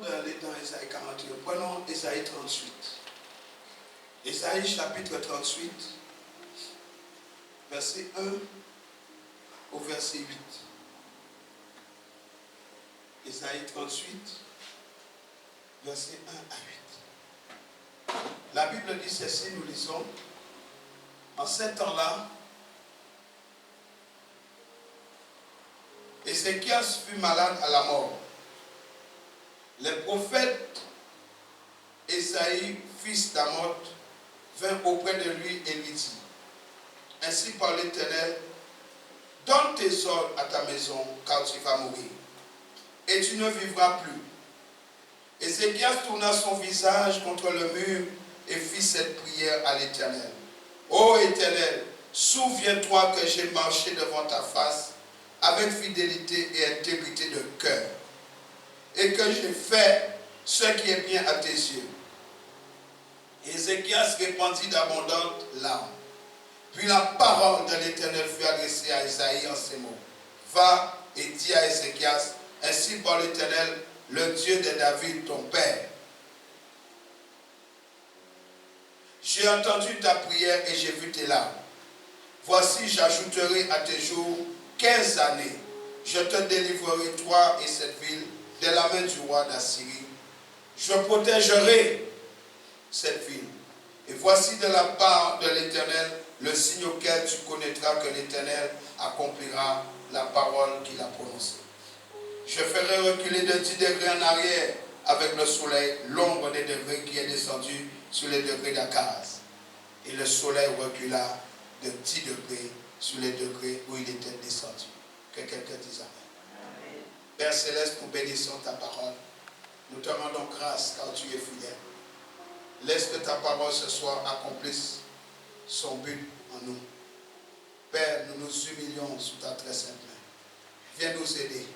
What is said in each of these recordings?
d'aller dans Ésaïe 48. Prenons Ésaïe 38. Ésaïe chapitre 38, verset 1 au verset 8. Ésaïe 38, verset 1 à 8. La Bible dit ceci, nous lisons. En ces temps-là, Ézéchias fut malade à la mort. Le prophète Ésaïe, fils d'Amoz, vint auprès de lui et lui dit, ainsi par l'Éternel, donne tes ordres à ta maison, car tu vas mourir, et tu ne vivras plus. Ézéchias tourna son visage contre le mur et fit cette prière à l'Éternel. Ô Éternel, souviens-toi que j'ai marché devant ta face avec fidélité et intégrité de cœur, et que j'ai fait ce qui est bien à tes yeux. Ézéchias répandit d'abondantes larmes. Puis la parole de l'Éternel fut adressée à Isaïe en ces mots. Va et dis à Ézéchias, ainsi par l'Éternel, le Dieu de David, ton père. J'ai entendu ta prière et j'ai vu tes larmes. Voici, j'ajouterai à tes jours 15 années. Je te délivrerai, toi et cette ville, de la main du roi d'Assyrie. Je protégerai cette ville. Et voici de la part de l'Éternel le signe auquel tu connaîtras que l'Éternel accomplira la parole qu'il a prononcée. Je ferai reculer de 10 degrés en arrière avec le soleil, l'ombre des degrés qui est descendue sur les degrés d'Akaz. Et le soleil recula de 10 degrés sur les degrés où il était descendu. Que quelqu'un dise Amen. Père Céleste, nous bénissons ta parole. Nous te rendons grâce car tu es fidèle. Laisse que ta parole ce soir accomplisse son but en nous. Père, nous nous humilions sous ta très sainte main. Viens nous aider.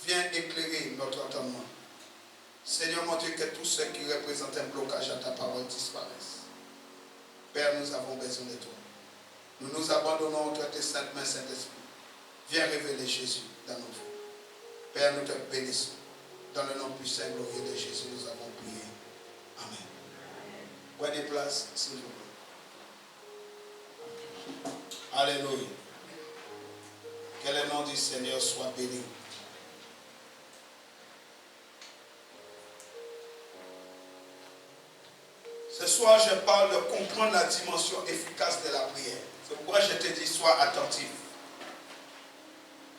Viens éclairer notre entendement. Seigneur mon Dieu, que tous ceux qui représentent un blocage à ta parole disparaissent. Père, nous avons besoin de toi. Nous nous abandonnons entre tes saintes mains, Saint-Esprit. Viens révéler Jésus dans nos vies. Père, nous te bénissons. Dans le nom puissant et glorieux de Jésus, nous avons prié. Amen. Prenez place, s'il vous plaît. Alléluia. Que le nom du Seigneur soit béni. Ce soir, je parle de comprendre la dimension efficace de la prière. C'est pourquoi je te dis, sois attentif.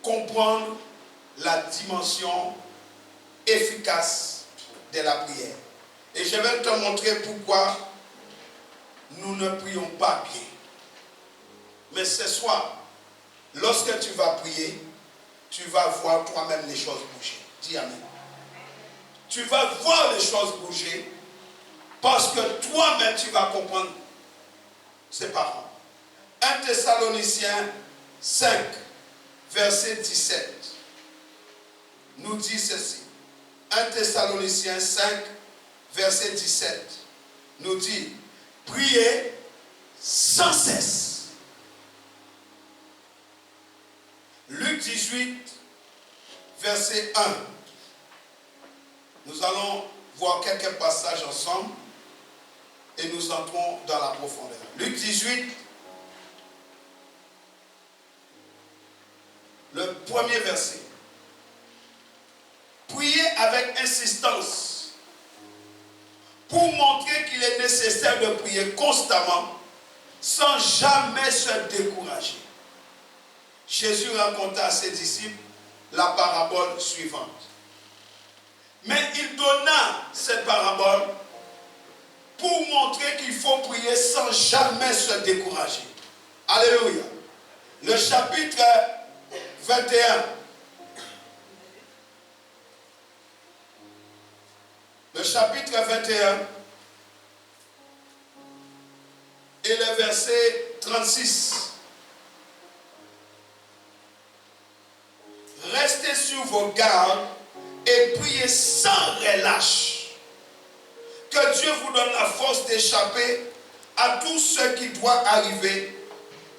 Comprendre la dimension efficace de la prière. Et je vais te montrer pourquoi nous ne prions pas bien. Mais ce soir, lorsque tu vas prier, tu vas voir toi-même les choses bouger. Dis Amen. Tu vas voir les choses bouger parce que toi-même tu vas comprendre ces paroles. 1 Thessaloniciens 5, verset 17 nous dit ceci. 1 Thessaloniciens 5, verset 17 nous dit, priez sans cesse. Luc 18, verset 1. Nous allons voir quelques passages ensemble et nous entrons dans la profondeur. Luc 18, le premier verset. Priez avec insistance pour montrer qu'il est nécessaire de prier constamment sans jamais se décourager. Jésus raconta à ses disciples la parabole suivante. Mais il donna cette parabole pour montrer qu'il faut prier sans jamais se décourager. Alléluia. Le chapitre 21. Le chapitre 21 et le verset 36. Restez sur vos gardes et priez sans relâche. Que Dieu vous donne la force d'échapper à tout ce qui doit arriver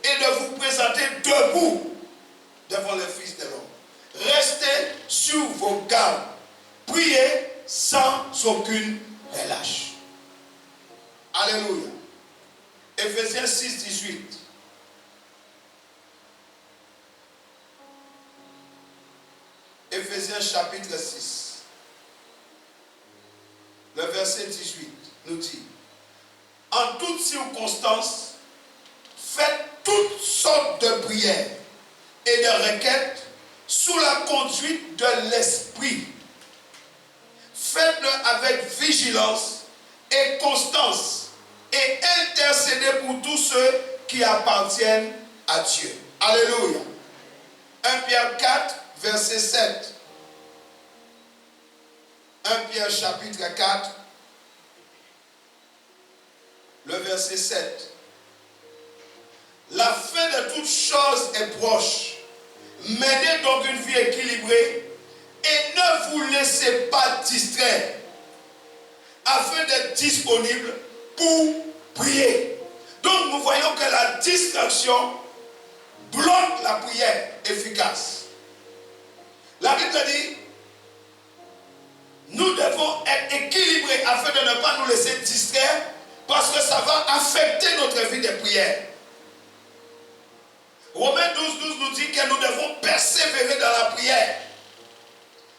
et de vous présenter debout devant le Fils de l'homme. Restez sur vos gardes. Priez sans aucune relâche. Alléluia. Ephésiens 6, 18. Ephésiens chapitre 6. Le verset 18 nous dit: en toutes circonstances, faites toutes sortes de prières et de requêtes sous la conduite de l'Esprit. Faites-le avec vigilance et constance et intercédez pour tous ceux qui appartiennent à Dieu. Alléluia. 1 Pierre 4, verset 7. 1 Pierre chapitre 4, le verset 7. La fin de toutes choses est proche. Menez donc une vie équilibrée et ne vous laissez pas distraire afin d'être disponible pour prier. Donc nous voyons que la distraction bloque la prière efficace. La Bible dit: nous devons être équilibrés afin de ne pas nous laisser distraire, parce que ça va affecter notre vie de prière. Romains 12, 12 nous dit que nous devons persévérer dans la prière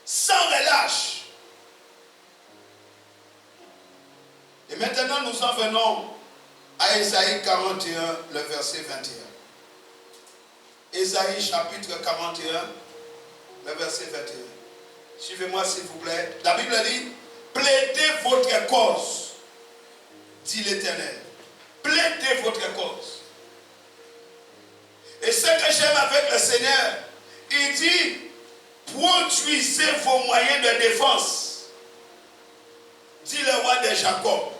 sans relâche. Et maintenant nous en venons à Ésaïe 41, le verset 21. Ésaïe chapitre 41, le verset 21. Suivez-moi s'il vous plaît. La Bible dit: plaidez votre cause, dit l'Éternel. Plaidez votre cause. Et ce que j'aime avec le Seigneur, il dit: produisez vos moyens de défense, dit le roi de Jacob.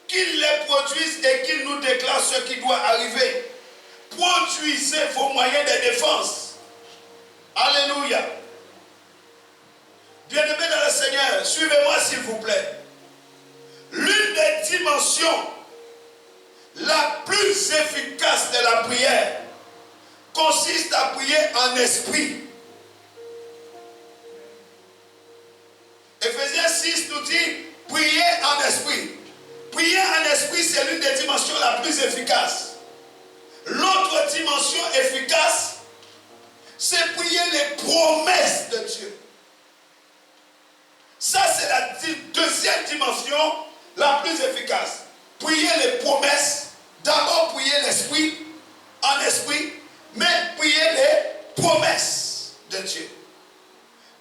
Qu'il les produise et qu'il nous déclare ce qui doit arriver. Produisez vos moyens de défense. Alléluia. Bien-aimés dans le Seigneur, suivez-moi s'il vous plaît. L'une des dimensions la plus efficace de la prière consiste à prier en esprit. Ephésiens 6 nous dit: prier en esprit. Prier en esprit, c'est l'une des dimensions la plus efficace. L'autre dimension efficace, c'est prier les promesses de Dieu. Ça, c'est la deuxième dimension la plus efficace. Prier les promesses, d'abord prier l'esprit, en esprit, mais prier les promesses de Dieu.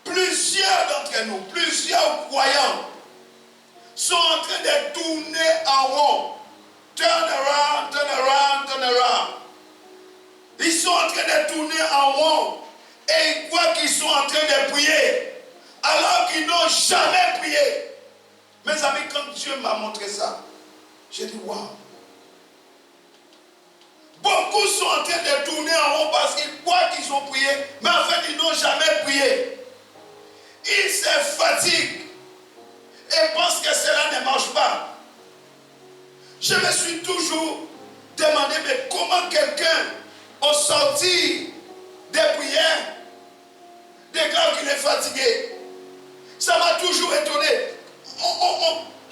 Plusieurs d'entre nous, plusieurs croyants, sont en train de tourner en rond. Turn around, turn around, turn around. Ils sont en train de tourner en rond et ils croient qu'ils sont en train de prier alors qu'ils n'ont jamais prié. Mes amis, quand Dieu m'a montré ça, j'ai dit: waouh. Beaucoup sont en train de tourner en rond parce qu'ils croient qu'ils ont prié, mais en fait ils n'ont jamais prié. Ils se fatiguent et pensent que cela ne marche pas. Je me suis toujours demandé: mais comment quelqu'un, au sortir des prières, déclare qu'il est fatigué? Ça m'a toujours étonné.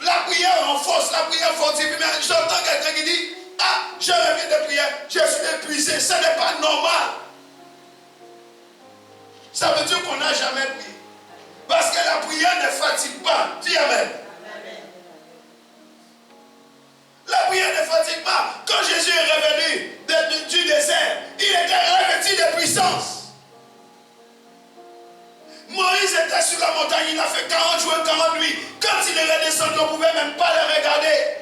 La prière renforce, la prière fortifie. Mais j'entends quelqu'un qui dit: ah, je reviens de prière, je suis épuisé. Ce n'est pas normal. Ça veut dire qu'on n'a jamais prié. Parce que la prière ne fatigue pas. Dis Amen. La prière ne fatigue pas. Quand Jésus est revenu du désert, il était revêtu de puissance. Moïse était sur la montagne, il a fait 40 jours et 40 nuits. Quand il est redescendu, on ne pouvait même pas le regarder.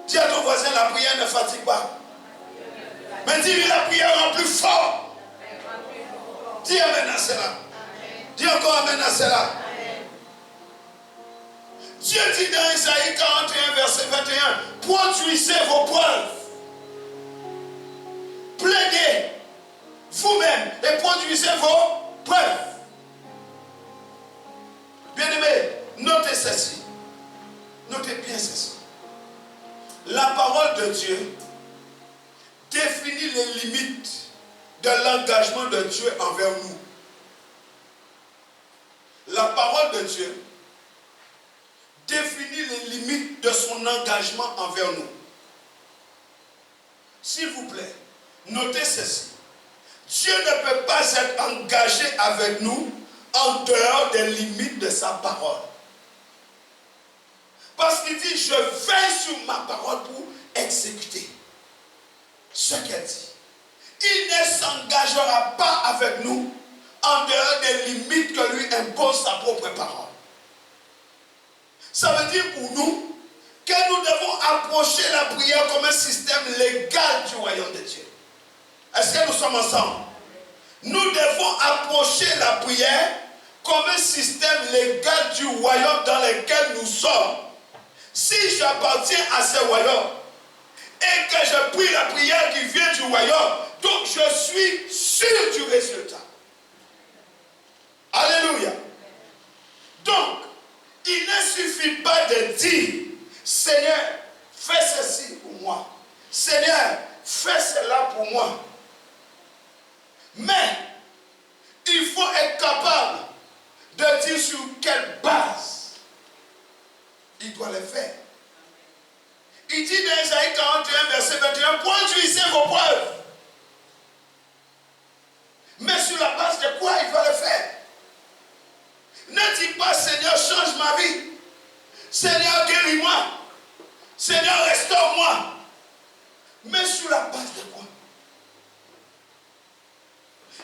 Dis à ton voisin: la prière ne fatigue pas. Mais dis-lui: la prière rend plus fort. Dis Amen à cela. Dis encore Amen à cela. Dieu dit dans Ésaïe 41, verset 21, produisez vos preuves. Plaidez vous-même et produisez vos preuves. Bien-aimés, notez ceci. Notez bien ceci. La parole de Dieu définit les limites de l'engagement de Dieu envers nous. la parole de Dieu définit les limites de son engagement envers nous. S'il vous plaît, notez ceci. Dieu ne peut pas être engagé avec nous en dehors des limites de sa parole. Parce qu'il dit, je veille sur ma parole pour exécuter ce qu'elle dit. Il ne s'engagera pas avec nous en dehors des limites que lui impose sa propre parole. Ça veut dire pour nous que nous devons approcher la prière comme un système légal du royaume de Dieu. Est-ce que nous sommes ensemble? Nous devons approcher la prière comme un système légal du royaume dans lequel nous sommes. Si j'appartiens à ce royaume et que je prie la prière qui vient du royaume, donc je suis sûr du résultat. Alléluia. Donc, il ne suffit pas de dire, Seigneur, fais ceci pour moi. Seigneur, fais cela pour moi. Mais, il faut être capable de dire sur quelle base il doit le faire. Il dit dans Isaïe 41, verset 21, produisez vos preuves. Mais sur la base de quoi il va le faire? Ne dis pas, Seigneur, change ma vie. Seigneur, guéris-moi. Seigneur, restaure-moi. Mais sur la base de quoi?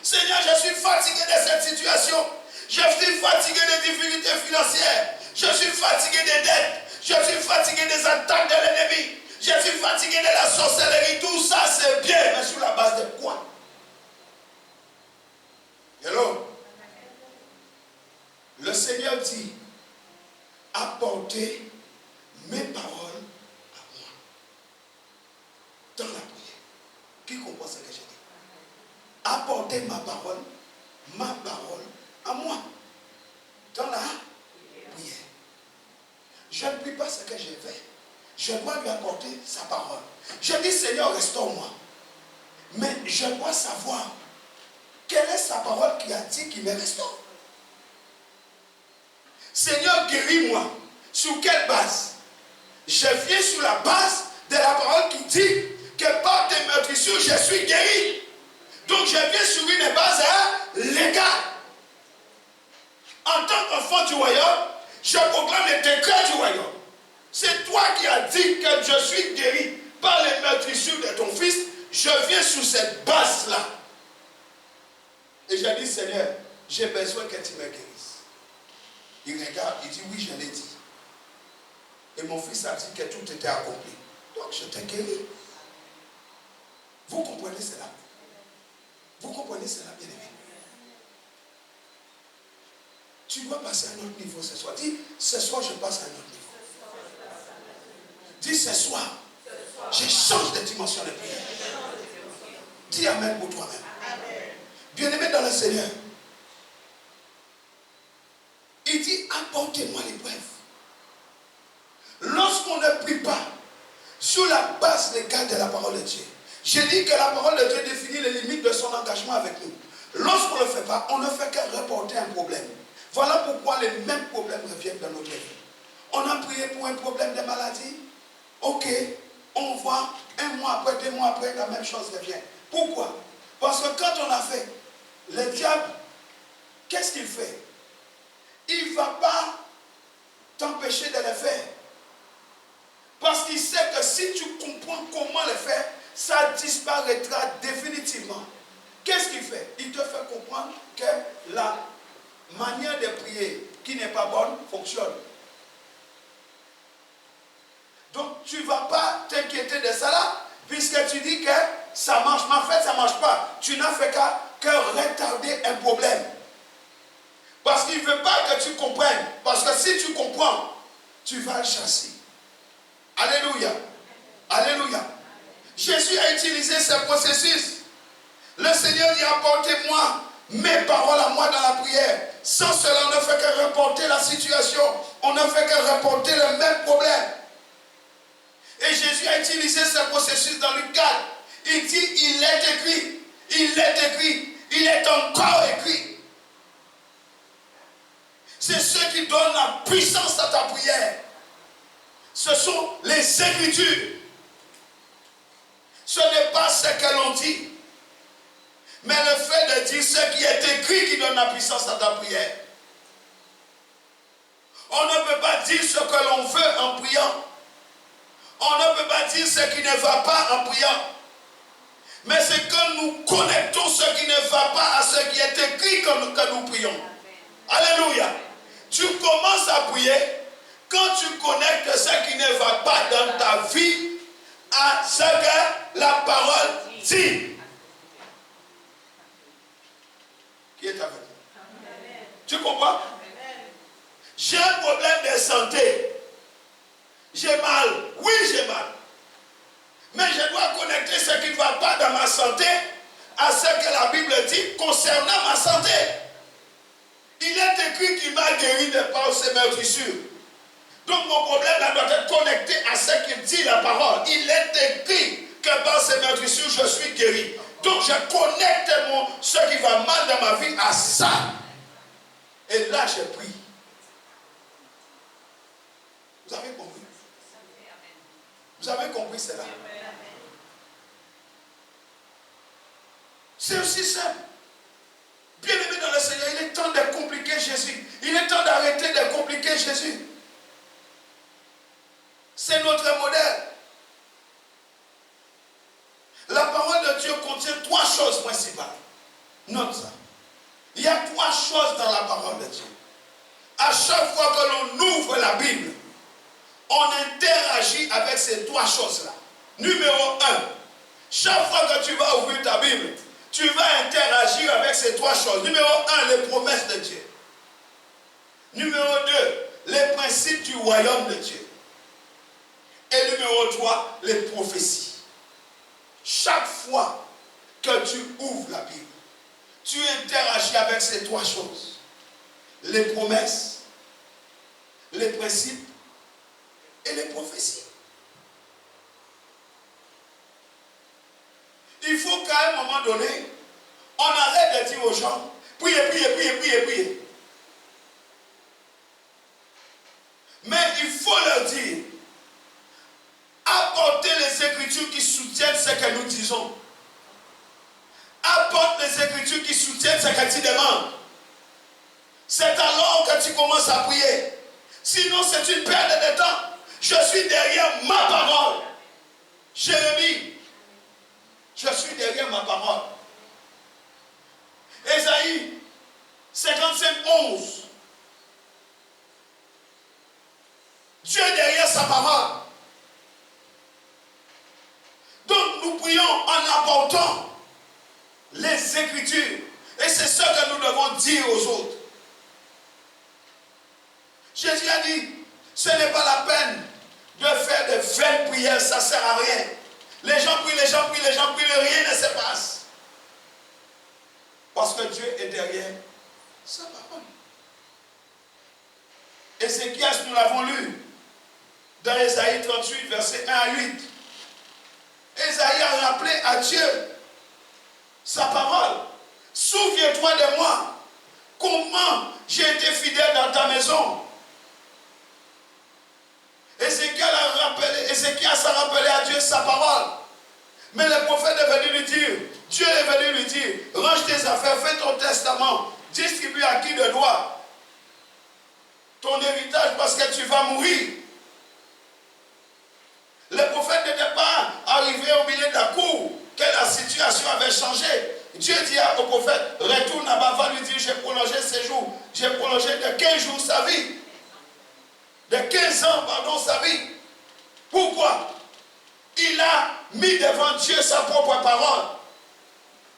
Seigneur, je suis fatigué de cette situation. Je suis fatigué des difficultés financières. Je suis fatigué des dettes. Je suis fatigué des attaques de l'ennemi. Je suis fatigué de la sorcellerie. Tout ça, c'est bien. Mais sur la base de quoi? Hello? Le Seigneur dit, apportez mes paroles à moi. Dans la prière. Qui comprend ce que j'ai dit? Apportez ma parole à moi. Dans la prière. Je ne prie pas ce que j'ai fait. Je dois lui apporter sa parole. Je dis, Seigneur, restaure-moi. Mais je dois savoir quelle est sa parole qui a dit qu'il me restaure. Seigneur, guéris-moi. Sur quelle base? Je viens sur la base de la parole qui dit que par tes meurtrissures, je suis guéri. Donc je viens sur une base légale. En tant qu'enfant du royaume, je proclame les décrets du royaume. C'est toi qui as dit que je suis guéri par les meurtrissures de ton fils. Je viens sur cette base-là. Et j'ai dit, Seigneur, j'ai besoin que tu me guérisses. Il regarde, il dit, oui, je l'ai dit. Et mon fils a dit que tout était accompli. Donc je t'ai guéri. Vous comprenez cela? Vous comprenez cela, bien-aimé? Tu dois passer à un autre niveau ce soir. Dis, ce soir, je passe à un autre niveau. Dis, ce soir, je change de dimension de prière. Dis amen pour toi-même. Bien-aimé dans le Seigneur, il dit, apportez-moi l'épreuve. Lorsqu'on ne prie pas sur la base légale de la parole de Dieu, j'ai dit que la parole de Dieu définit les limites de son engagement avec nous. Lorsqu'on ne le fait pas, on ne fait que reporter un problème. Voilà pourquoi les mêmes problèmes reviennent dans notre vie. On a prié pour un problème de maladie. Ok, on voit un mois après, 2 mois après, la même chose revient. Pourquoi? Parce que quand on a fait, le diable, qu'est-ce qu'il fait? Il ne va pas t'empêcher de le faire. Parce qu'il sait que si tu comprends comment le faire, ça disparaîtra définitivement. Qu'est-ce qu'il fait? Il te fait comprendre que la manière de prier qui n'est pas bonne fonctionne. Donc tu ne vas pas t'inquiéter de cela, puisque tu dis que ça marche. Mais en fait, ça ne marche pas. Tu n'as fait que retarder un problème. Parce qu'il ne veut pas que tu comprennes. Parce que si tu comprends, tu vas le chasser. Alléluia. Alléluia. Jésus a utilisé ce processus. Le Seigneur dit, apportez-moi mes paroles à moi dans la prière. Sans cela, on ne fait que reporter la situation. On ne fait que reporter le même problème. Et Jésus a utilisé ce processus dans Luc 4. Il dit, il est écrit, il est écrit, il est encore écrit. C'est ce qui donne la puissance à ta prière. Ce sont les Écritures. Ce n'est pas ce que l'on dit, mais le fait de dire ce qui est écrit qui donne la puissance à ta prière. On ne peut pas dire ce que l'on veut en priant. On ne peut pas dire ce qui ne va pas en priant. Mais c'est quand nous connectons ce qui ne va pas à ce qui est écrit que nous prions. Alléluia. Tu commences à prier quand tu connectes ce qui ne va pas dans ta vie à ce que la parole dit. Qui est avec nous? Tu comprends? J'ai un problème de santé. J'ai mal. Oui, j'ai mal. Mais je dois connecter ce qui ne va pas dans ma santé à ce que la Bible dit concernant ma santé. Il est écrit qu'il m'a guéri de par ses meurtrissures. Donc mon problème là doit être connecté à ce que dit la parole. Il est écrit que par ses meurtrissures je suis guéri. Donc je connecte ce qui va mal dans ma vie à ça. Et là je prie. Vous avez compris? Vous avez compris cela? C'est aussi simple. Bien aimé dans le Seigneur, il est temps de compliquer Jésus. Il est temps d'arrêter de compliquer Jésus. C'est notre modèle. La parole de Dieu contient 3 choses principales. Note ça. Il y a 3 choses dans la parole de Dieu. À chaque fois que l'on ouvre la Bible, on interagit avec ces 3 choses-là. Numéro 1, chaque fois que tu vas ouvrir ta Bible, tu vas interagir avec ces 3 choses. Numéro 1, les promesses de Dieu. Numéro 2, les principes du royaume de Dieu. Et numéro 3, les prophéties. Chaque fois que tu ouvres la Bible, tu interagis avec ces 3 choses. Les promesses, les principes et les prophéties. Il faut qu'à un moment donné, on arrête de dire aux gens, priez, priez, priez, priez, priez. Mais il faut leur dire, apportez les Écritures qui soutiennent ce que nous disons. Apporte les Écritures qui soutiennent ce que tu demandes. C'est alors que tu commences à prier. Sinon, c'est une perte de temps. Je suis derrière ma parole. Jérémie, je suis derrière ma parole. Ésaïe 55, 11. Dieu est derrière sa parole. Donc nous prions en apportant les Écritures. Et c'est ce que nous devons dire aux autres. Jésus a dit, ce n'est pas la peine de faire de vaines prières, ça ne sert à rien. Les gens prient, les gens prient, les gens prient, rien ne se passe. Parce que Dieu est derrière sa parole. Ézéchias, nous l'avons lu dans Ésaïe 38, verset 1 à 8. Ésaïe a rappelé à Dieu sa parole. Souviens-toi de moi. Comment j'ai été fidèle dans ta maison. Ézéchias a rappelé à Dieu sa parole. Mais le prophète est venu lui dire, Dieu est venu lui dire, range tes affaires, fais ton testament, distribue à qui de droit ton héritage parce que tu vas mourir. Le prophète n'était pas arrivé au milieu de la cour, que la situation avait changé. Dieu dit au prophète, retourne à Bava, lui dit, j'ai prolongé ses jours. J'ai prolongé de 15 jours sa vie. De 15 ans, pardon, sa vie. Pourquoi? Il a mis devant Dieu sa propre parole.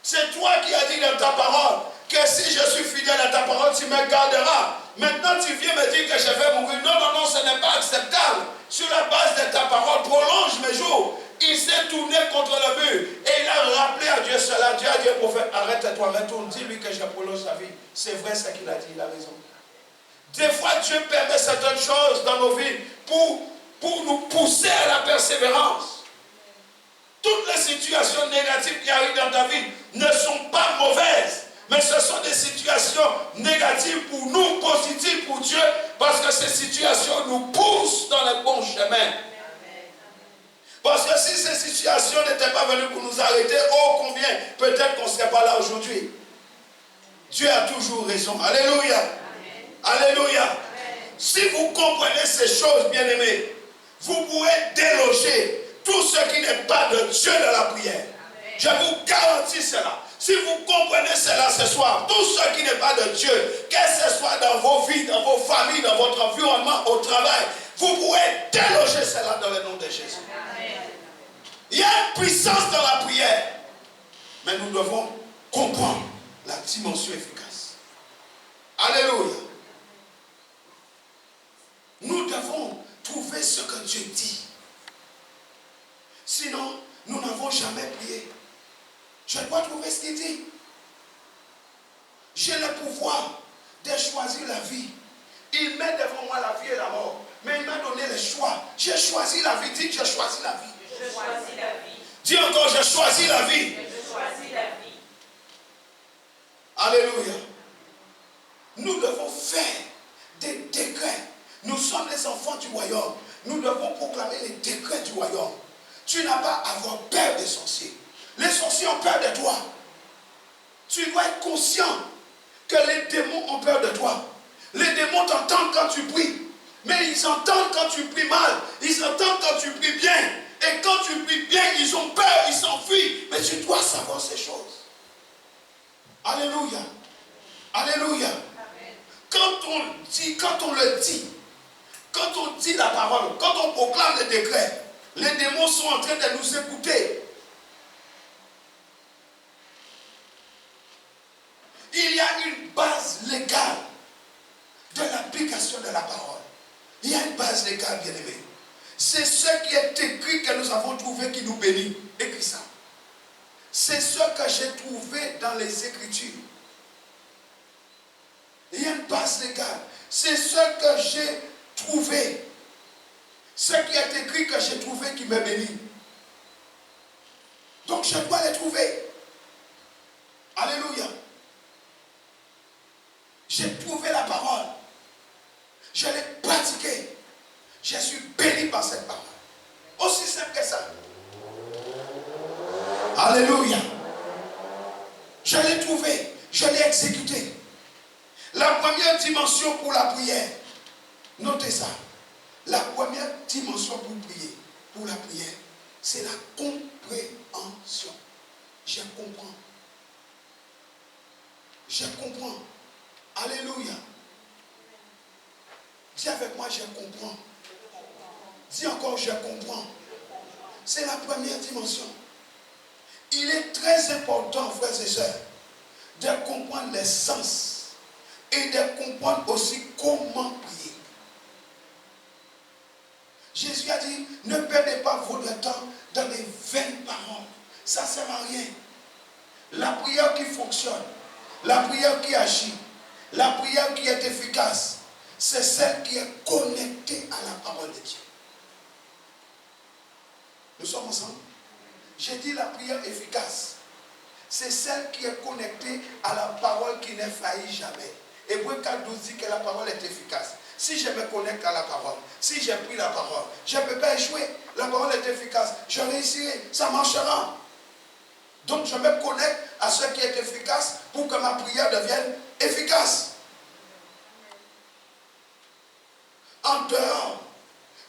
C'est toi qui as dit dans ta parole que si je suis fidèle à ta parole, tu me garderas. Maintenant, tu viens me dire que je vais mourir. Non, non, non, ce n'est pas acceptable. Sur la base de ta parole, prolonge mes jours. Il s'est tourné contre le mur et il a rappelé à Dieu cela. Dieu a dit au prophète, arrête-toi, retourne, dis-lui que je prolonge sa vie. C'est vrai ce qu'il a dit, il a raison. Des fois, Dieu permet certaines choses dans nos vies pour nous pousser à la persévérance. Toutes les situations négatives qui arrivent dans ta vie ne sont pas mauvaises, Mais ce sont des situations négatives pour nous, positives pour Dieu, parce que ces situations nous poussent dans le bon chemin. Parce que si ces situations n'étaient pas venues pour nous arrêter, oh combien, peut-être qu'on ne serait pas là aujourd'hui. Dieu a toujours raison. Alléluia. Alléluia. Amen. Si vous comprenez ces choses, bien-aimés, vous pourrez déloger tout ce qui n'est pas de Dieu dans la prière. Amen. Je vous garantis cela. Si vous comprenez cela ce soir, tout ce qui n'est pas de Dieu, que ce soit dans vos vies, dans vos familles, dans votre environnement, au travail, vous pourrez déloger cela dans le nom de Jésus. Amen. Il y a une puissance dans la prière. Mais nous devons comprendre la dimension efficace. Alléluia. Nous devons trouver ce que Dieu dit. Sinon, nous n'avons jamais prié. Je dois trouver ce qu'il dit. J'ai le pouvoir de choisir la vie. Il met devant moi la vie et la mort. Mais il m'a donné le choix. J'ai choisi la vie. Dis, j'ai choisi la vie. Je choisis la vie. Dis encore, j'ai choisi la vie. Je choisis la vie. Alléluia. Nous devons faire des décrets. Nous sommes les enfants du royaume. Nous devons proclamer les décrets du royaume. Tu n'as pas à avoir peur des sorciers. Les sorciers ont peur de toi. Tu dois être conscient que les démons ont peur de toi. Les démons t'entendent quand tu pries. Mais ils entendent quand tu pries mal. Ils entendent quand tu pries bien. Et quand tu pries bien, ils ont peur, ils s'enfuient. Mais tu dois savoir ces choses. Alléluia. Alléluia. Quand on dit, quand on le dit, quand on dit la parole, quand on proclame les décrets, les démons sont en train de nous écouter. Il y a une base légale de l'application de la parole. Il y a une base légale, bien aimé. C'est ce qui est écrit que nous avons trouvé qui nous bénit. Écris ça. C'est ce que j'ai trouvé dans les Écritures. Il y a une base légale. C'est ce que j'ai trouvé. Ce qui est écrit que j'ai trouvé qui me bénit. Donc je dois les trouver. Alléluia. J'ai trouvé la parole. Je l'ai pratiquée. Je suis béni par cette parole. Aussi simple que ça. Alléluia. Je l'ai trouvé. Je l'ai exécuté. La première dimension pour la prière. Notez ça. La première dimension pour la prière, c'est la compréhension. Je comprends. Je comprends. Alléluia. Dis avec moi, je comprends. Dis encore, je comprends. C'est la première dimension. Il est très important, frères et sœurs, de comprendre les sens et de comprendre aussi comment prier. Jésus a dit, ne perdez pas votre temps dans les vaines paroles. Ça ne sert à rien. La prière qui fonctionne, la prière qui agit, la prière qui est efficace, c'est celle qui est connectée à la parole de Dieu. Nous sommes ensemble. J'ai dit la prière efficace. C'est celle qui est connectée à la parole qui ne faillit jamais. Hébreux 4:12 dit que la parole est efficace. Si je me connecte à la parole, si j'ai pris la parole, je ne peux pas échouer. La parole est efficace. Je réussirai. Ça marchera. Donc je me connecte à ce qui est efficace pour que ma prière devienne efficace. En dehors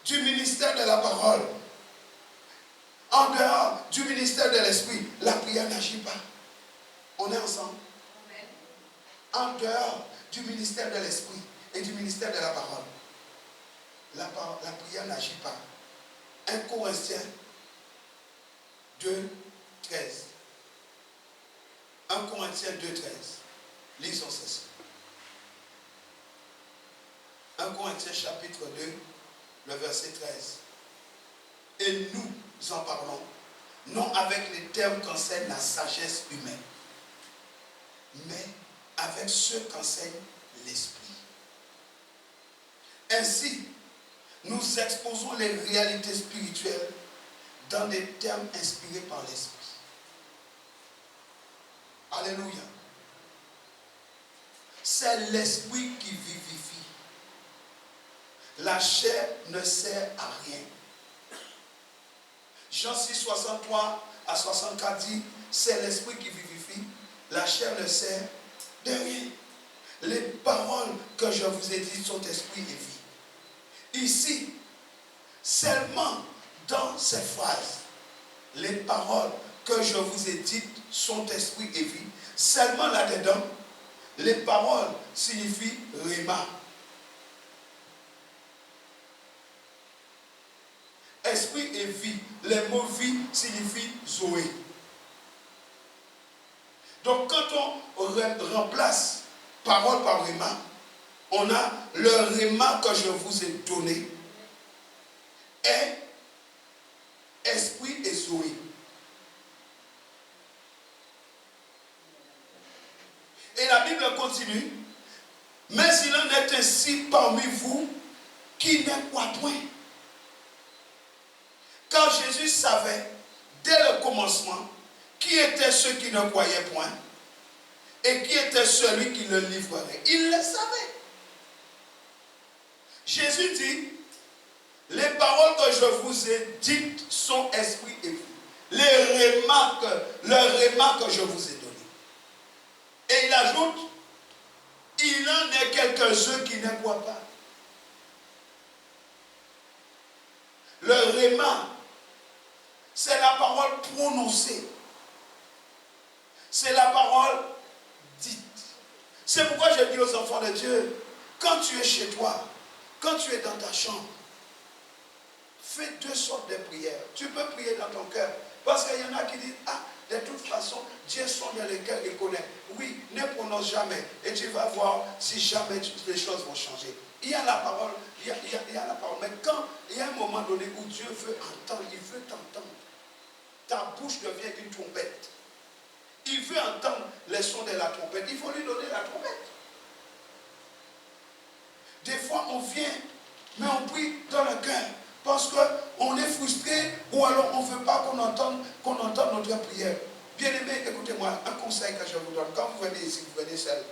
du ministère de la parole, en dehors du ministère de l'esprit, la prière n'agit pas. On est ensemble. En dehors du ministère de l'esprit et du ministère de la parole, la prière n'agit pas. 1 Corinthiens 2:13. 1 Corinthiens 2:13. Lisons ceci. 1 Corinthiens chapitre 2, le verset 13. Et nous en parlons, non avec les termes qu'enseigne la sagesse humaine, mais avec ceux qu'enseigne l'esprit. Ainsi, nous exposons les réalités spirituelles dans des termes inspirés par l'esprit. Alléluia. c'est l'esprit qui vivifie. La chair ne sert à rien. Jean 6, 63 à 64 dit, c'est l'esprit qui vivifie. La chair ne sert de rien. Les paroles que je vous ai dites sont esprit et vie. Ici, seulement dans ces phrases, les paroles que je vous ai dites sont esprit et vie. Seulement là-dedans, les paroles signifient rhéma. Esprit et vie. Les mots vie signifient zoé. Donc quand on remplace parole par rhéma, on a le rhéma que je vous ai donné est esprit et zoé. Et la Bible continue, mais il en est ainsi parmi vous qui ne croient point. Car Jésus savait dès le commencement qui étaient ceux qui ne croyaient point et qui était celui qui le livrerait. Il le savait. Jésus dit, les paroles que je vous ai dites sont esprit et vie. Le rhéma que je vous ai donné. Et il ajoute, il en est quelques-uns qui ne croient pas. Le rhéma, c'est la parole prononcée. C'est la parole dite. C'est pourquoi je dis aux enfants de Dieu, quand tu es chez toi, quand tu es dans ta chambre, fais deux sortes de prières. Tu peux prier dans ton cœur. Parce qu'il y en a qui disent, ah, de toute façon, Dieu sonde dans les cœurs et connaît. Oui, ne prononce jamais. Et tu vas voir si jamais les choses vont changer. Il y a la parole, il y a la parole. Mais quand il y a un moment donné où Dieu veut entendre, il veut t'entendre. Ta bouche devient une trompette. Il veut entendre les sons de la trompette. Il faut lui donner la trompette. Des fois, on vient, mais on prie dans le cœur. Parce qu'on est frustré ou alors on ne veut pas qu'on entende notre prière. Bien-aimés, écoutez-moi, un conseil que je vous donne. Quand vous venez ici, vous venez seul.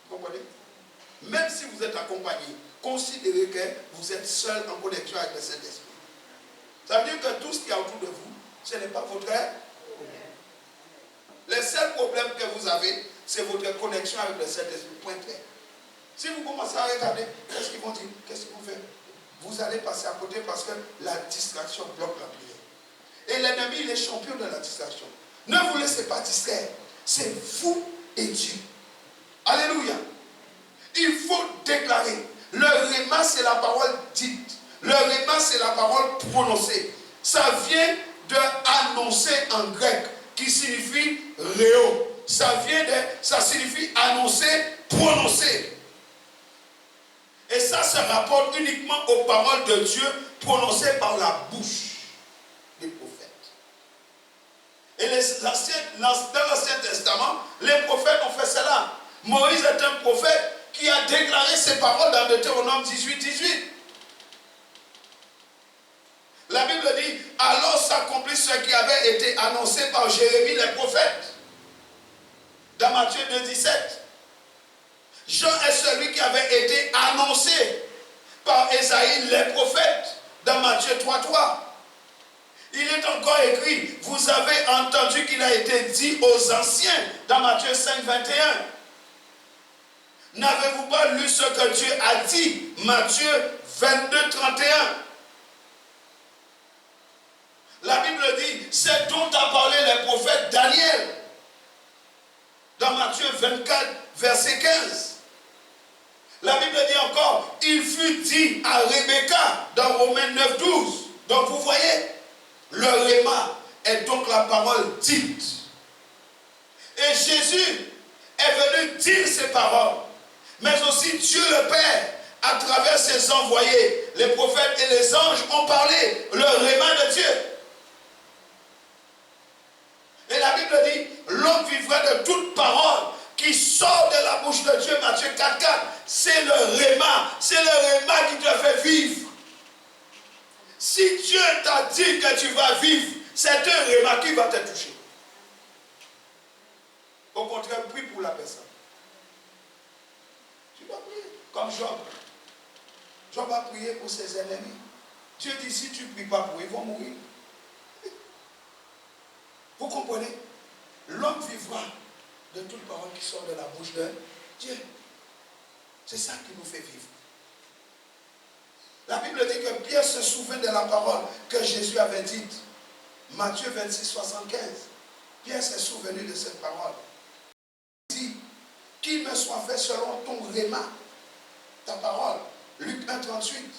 Vous comprenez? Même si vous êtes accompagné, considérez que vous êtes seul en connexion avec le Saint-Esprit. Ça veut dire que tout ce qu'il y a autour de vous, ce n'est pas votre problème. Le seul problème que vous avez, c'est votre connexion avec le Saint-Esprit. Point très. Si vous commencez à regarder, qu'est-ce qu'ils vont dire? Qu'est-ce qu'ils vont faire? Vous allez passer à côté parce que la distraction bloque la prière. Et l'ennemi, il est champion de la distraction. Ne vous laissez pas distraire. C'est vous et Dieu. Alléluia. Il faut déclarer. Le rhéma, c'est la parole dite. Le rhéma, c'est la parole prononcée. Ça vient de annoncer en grec, qui signifie réo. Ça signifie annoncer, prononcer. Et ça se rapporte uniquement aux paroles de Dieu prononcées par la bouche des prophètes. Et dans l'Ancien Testament, les prophètes ont fait cela. Moïse est un prophète qui a déclaré ses paroles dans Deutéronome 18, 18. La Bible dit, alors s'accomplit ce qui avait été annoncé par Jérémie le prophète. Dans Matthieu 2, 17. Jean est celui qui avait été annoncé par Ésaïe les prophètes dans Matthieu 3, 3. Il est encore écrit, vous avez entendu qu'il a été dit aux anciens dans Matthieu 5, 21. N'avez-vous pas lu ce que Dieu a dit? Matthieu 22, 31. La Bible dit, c'est dont a parlé le prophète Daniel dans Matthieu 24, verset 15. La Bible dit encore, il fut dit à Rebecca dans Romains 9, 12. Donc vous voyez, le rhéma est donc la parole dite. Et Jésus est venu dire ces paroles. Mais aussi Dieu le Père, à travers ses envoyés, les prophètes et les anges ont parlé le rhéma de Dieu. Et la Bible dit, l'homme vivra de toute parole qui sort de la bouche de Dieu, Matthieu 4, 4. C'est le rhéma. C'est le rhéma qui te fait vivre. Si Dieu t'a dit que tu vas vivre, c'est un rhéma qui va te toucher. Au contraire, prie pour la personne. Job. Job a prié pour ses ennemis. Dieu dit, si tu ne pries pas pour eux, ils vont mourir. Vous comprenez? L'homme vivra de toute parole qui sort de la bouche de Dieu. C'est ça qui nous fait vivre. La Bible dit que Pierre se souvint de la parole que Jésus avait dite. Matthieu 26, 75. Pierre s'est souvenu de cette parole. Il dit, qu'il me soit fait selon ton réma, ta parole. Luc 1, 38.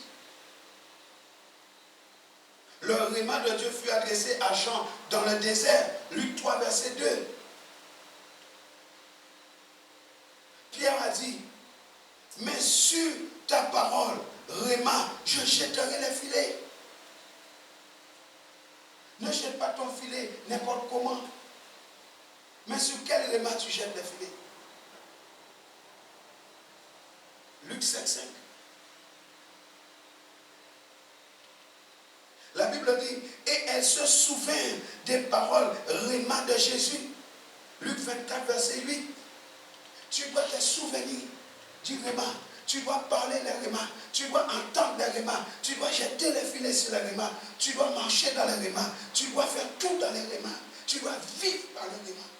Le réma de Dieu fut adressé à Jean dans le désert. Luc 3, verset 2. Pierre a dit, mais sur ta parole, réma, je jetterai les filets. Ne jette pas ton filet n'importe comment. Mais sur quel réma tu jettes les filets? Luc 5, 5. La Bible dit, et elle se souvint des paroles réma de Jésus. Luc 24, verset 8. Tu dois te souvenir du réma. Tu dois parler les rémas. Tu dois entendre les rémas. Tu dois jeter les filets sur les rémas. Tu dois marcher dans les rémas. Tu dois faire tout dans les rémas. Tu dois vivre par les rémas.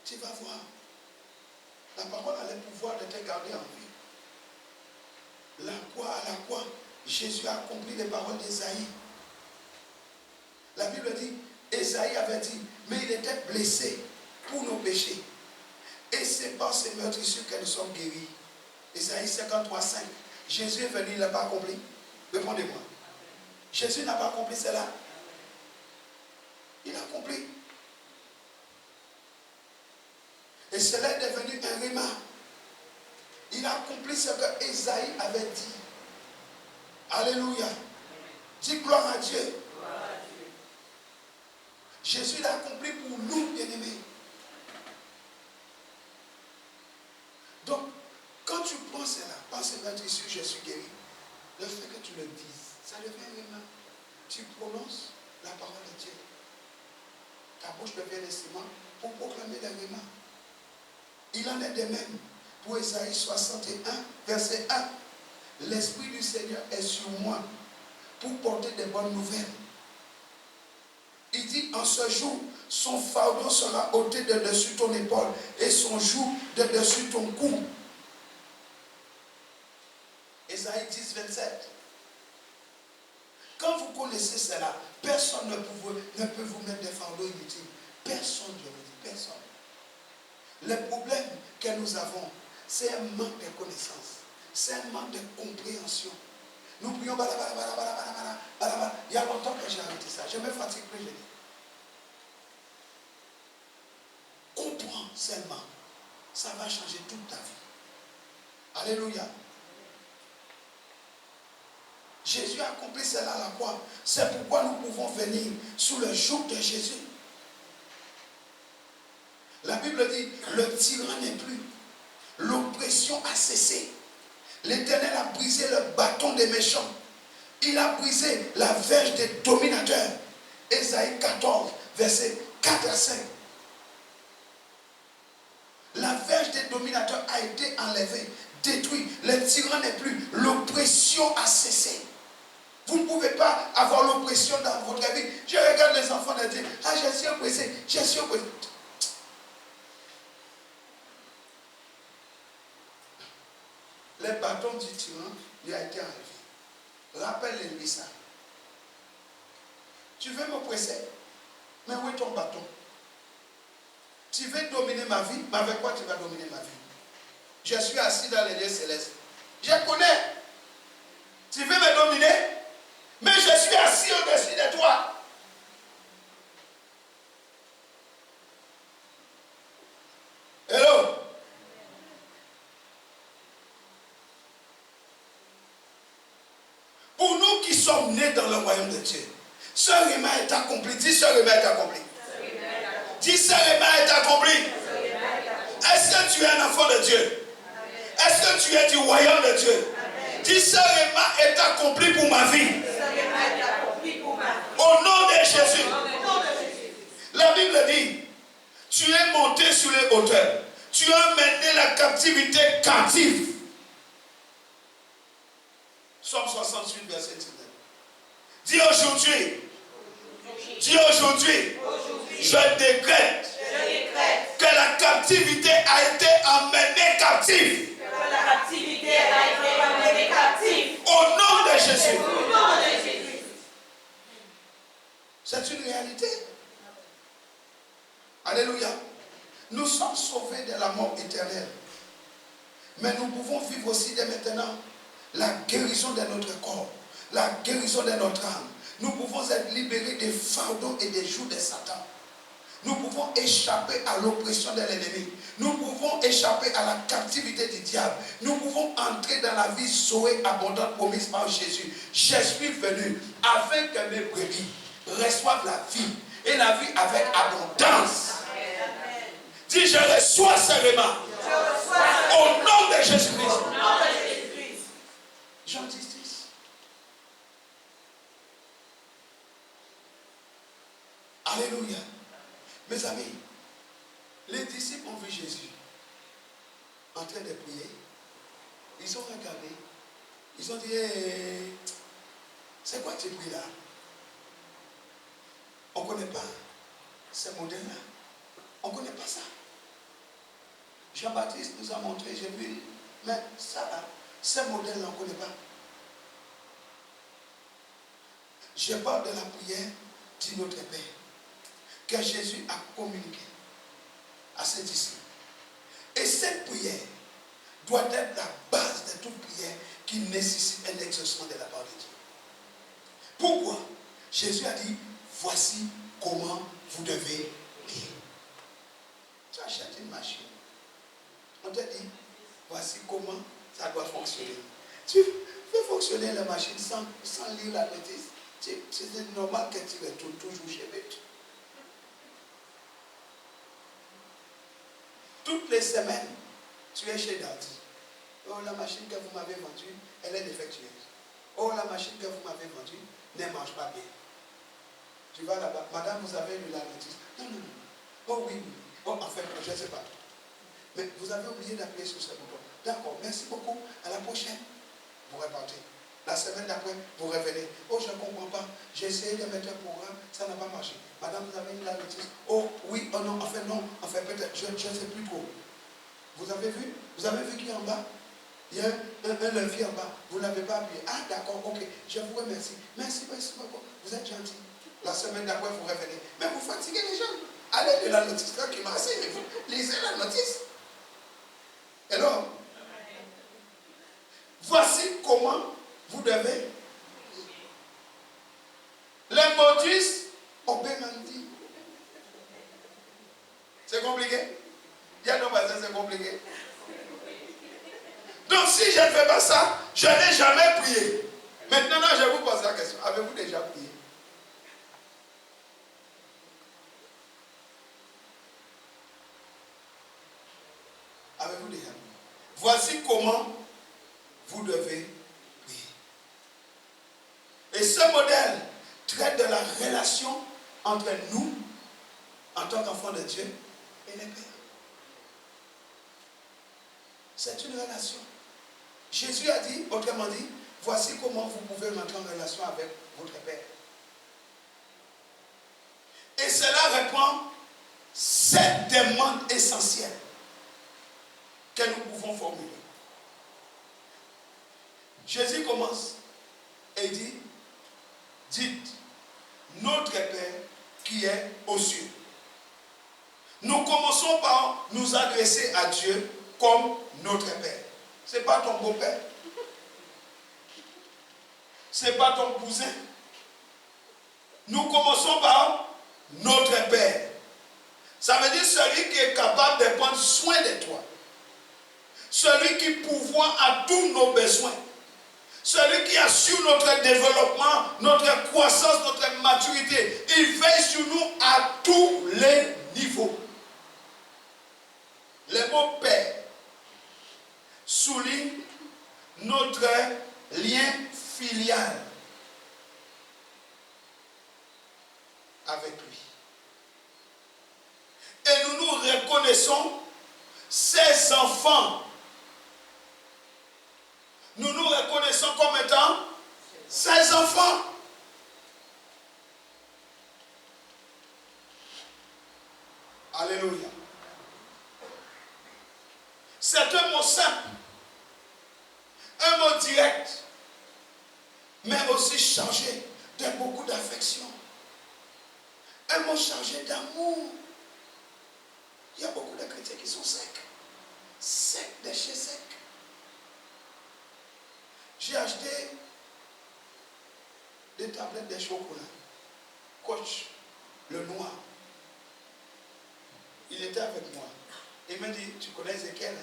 Tu vas voir. La parole a le pouvoir de te garder en vie. La croix, Jésus a accompli les paroles d'Ésaïe. La Bible dit, Ésaïe avait dit, mais il était blessé pour nos péchés. Et c'est par ces meurtrissures que nous sommes guéris. Ésaïe 53, 5. Jésus est venu, il n'a pas accompli. Répondez-moi. Jésus n'a pas accompli cela. Il a accompli. Et cela est devenu un réma. Il a accompli ce que Ésaïe avait dit. Alléluia. Dis gloire à Dieu. Jésus l'a accompli pour nous, bien-aimés. Donc, quand tu prends cela, par ces meurtrissures, je suis guéri. Le fait que tu le dises, ça devient réma. Tu prononces la parole de Dieu. Ta bouche devient le ciment pour proclamer le réma. Il en est de même pour Ésaïe 61, verset 1. L'Esprit du Seigneur est sur moi pour porter des bonnes nouvelles. Il dit, en ce jour, son fardeau sera ôté de dessus ton épaule et son joug de dessus ton cou. Ésaïe 10, 27. Quand vous connaissez cela, personne ne peut vous mettre des fardeaux inutiles. Personne, je le dis, personne. Le problème que nous avons, c'est un manque de connaissance. C'est un manque de compréhension. Nous prions, il y a longtemps que j'ai arrêté ça. Je me fatigue plus, je dis. Comprends seulement. Ça va changer toute ta vie. Alléluia. Jésus a accompli cela à la croix. C'est pourquoi nous pouvons venir sous le joug de Jésus. La Bible dit, le tyran n'est plus. L'oppression a cessé. L'Éternel a brisé le bâton des méchants. Il a brisé la verge des dominateurs. Ésaïe 14, versets 4 à 5. La verge des dominateurs a été enlevée, détruite. Le tyran n'est plus. L'oppression a cessé. Vous ne pouvez pas avoir l'oppression dans votre vie. Je regarde les enfants de Dieu. Ah, je suis oppressé. Je suis oppressé. Le bâton du tyran lui a été enlevé. Rappelle-lui ça. Tu veux m'oppresser? Mais où est ton bâton? Tu veux dominer ma vie? Mais avec quoi tu vas dominer ma vie? Je suis assis dans les lieux célestes. Je connais. Tu veux me dominer? Mais je suis assis au-dessus de toi. Hello? Pour nous qui sommes nés dans le royaume de Dieu, ce réma est accompli. Dis ce réma est accompli. Dis ce réma est accompli. Est-ce que tu es un enfant de Dieu? Est-ce que tu es du royaume de Dieu? Dis ce réma est accompli pour ma vie. Au nom de Jésus. La Bible dit, tu es monté sur les hauteurs. Tu as mené la captivité captive. Psaume 68, verset 19. Dis aujourd'hui, je décrète que la captivité a été emmenée captive. Au nom de Jésus. C'est une réalité. Alléluia. Nous sommes sauvés de la mort éternelle. Mais nous pouvons vivre aussi dès maintenant la guérison de notre corps, la guérison de notre âme. Nous pouvons être libérés des fardeaux et des jougs de Satan. Nous pouvons échapper à l'oppression de l'ennemi. Nous pouvons échapper à la captivité du diable. Nous pouvons entrer dans la vie Zoé abondante promise par Jésus. Je suis venu afin que mes brebis reçoivent la vie et la vie avec abondance. Dis, je reçois seulement au nom de Jésus-Christ. Jean 10, 10. Alléluia. Mes amis, les disciples ont vu Jésus en train de prier. Ils ont regardé. Ils ont dit, hey, c'est quoi tu pries là? On ne connaît pas ce modèle-là. On ne connaît pas ça. Jean-Baptiste nous a montré, j'ai vu, mais ça là, ce modèle-là, on ne connaît pas. Je parle de la prière de notre Père que Jésus a communiqué à ses disciples. Et cette prière doit être la base de toute prière qui nécessite un exaucement de la part de Dieu. Pourquoi? Jésus a dit, voici comment vous devez prier. Tu achètes une machine. On te dit, voici comment ça doit fonctionner. Tu fais fonctionner la machine sans lire la notice. C'est normal que tu retournes toujours chez Bête. Toutes les semaines, tu es chez Darty. Oh, la machine que vous m'avez vendue, elle est défectueuse. Oh, la machine que vous m'avez vendue ne marche pas bien. Tu vas là-bas, madame, vous avez lu la notice. Non, non, non. Oh oui, oui. Oh, en fait, je ne sais pas. Mais vous avez oublié d'appuyer sur ce bouton. D'accord, merci beaucoup. À la prochaine, vous repartez. La semaine d'après, vous revenez. Oh, je ne comprends pas. J'ai essayé de mettre un programme, ça n'a pas marché. Madame, vous avez mis la notice. Oh, oui, oh non, en fait, non. En fait, peut-être, je ne sais plus trop. Vous avez vu? Vous avez vu qui est en bas? Il y a un levier en bas. Vous ne l'avez pas appuyé. Ah, d'accord, ok. Je vous remercie. Merci beaucoup. Vous êtes gentil. La semaine d'après, vous revenez. Mais vous fatiguez les gens. Allez de la notice tranquillement. Mais vous lisez la notice. Alors, voici comment vous devez. Les modus operandi. C'est compliqué? Il y a nos voisins, c'est compliqué. Donc si je ne fais pas ça, je n'ai jamais prié. Maintenant, je vous pose la question. Avez-vous déjà prié? Avez-vous déjà prié? Voici comment vous devez prier. Et ce modèle traite de la relation entre nous, en tant qu'enfants de Dieu, et les pères. C'est une relation. Jésus a dit, autrement dit, voici comment vous pouvez rentrer en relation avec votre Père. Et cela répond cette demande essentielle que nous pouvons formuler. Jésus commence et dit, dites, notre Père qui est aux cieux. Nous commençons par nous adresser à Dieu comme notre Père. Ce n'est pas ton beau-père. Ce n'est pas ton cousin. Nous commençons par notre Père. Ça veut dire celui qui est capable de prendre soin de toi. Celui qui pourvoit à tous nos besoins. Celui qui assure notre développement, notre croissance, notre maturité. Il veille sur nous à tous les niveaux. Le mot Père souligne notre lien filial avec lui. Et nous nous reconnaissons ses enfants. Nous nous reconnaissons comme étant ses enfants. Alléluia. C'est un mot simple, un mot direct, mais aussi chargé de beaucoup d'affection. Un mot chargé d'amour. Il y a beaucoup de chrétiens qui sont secs. Secs de chez secs. J'ai acheté des tablettes de chocolat. Coach, le noir. Il était avec moi. Il m'a dit, tu connais Ezekiel?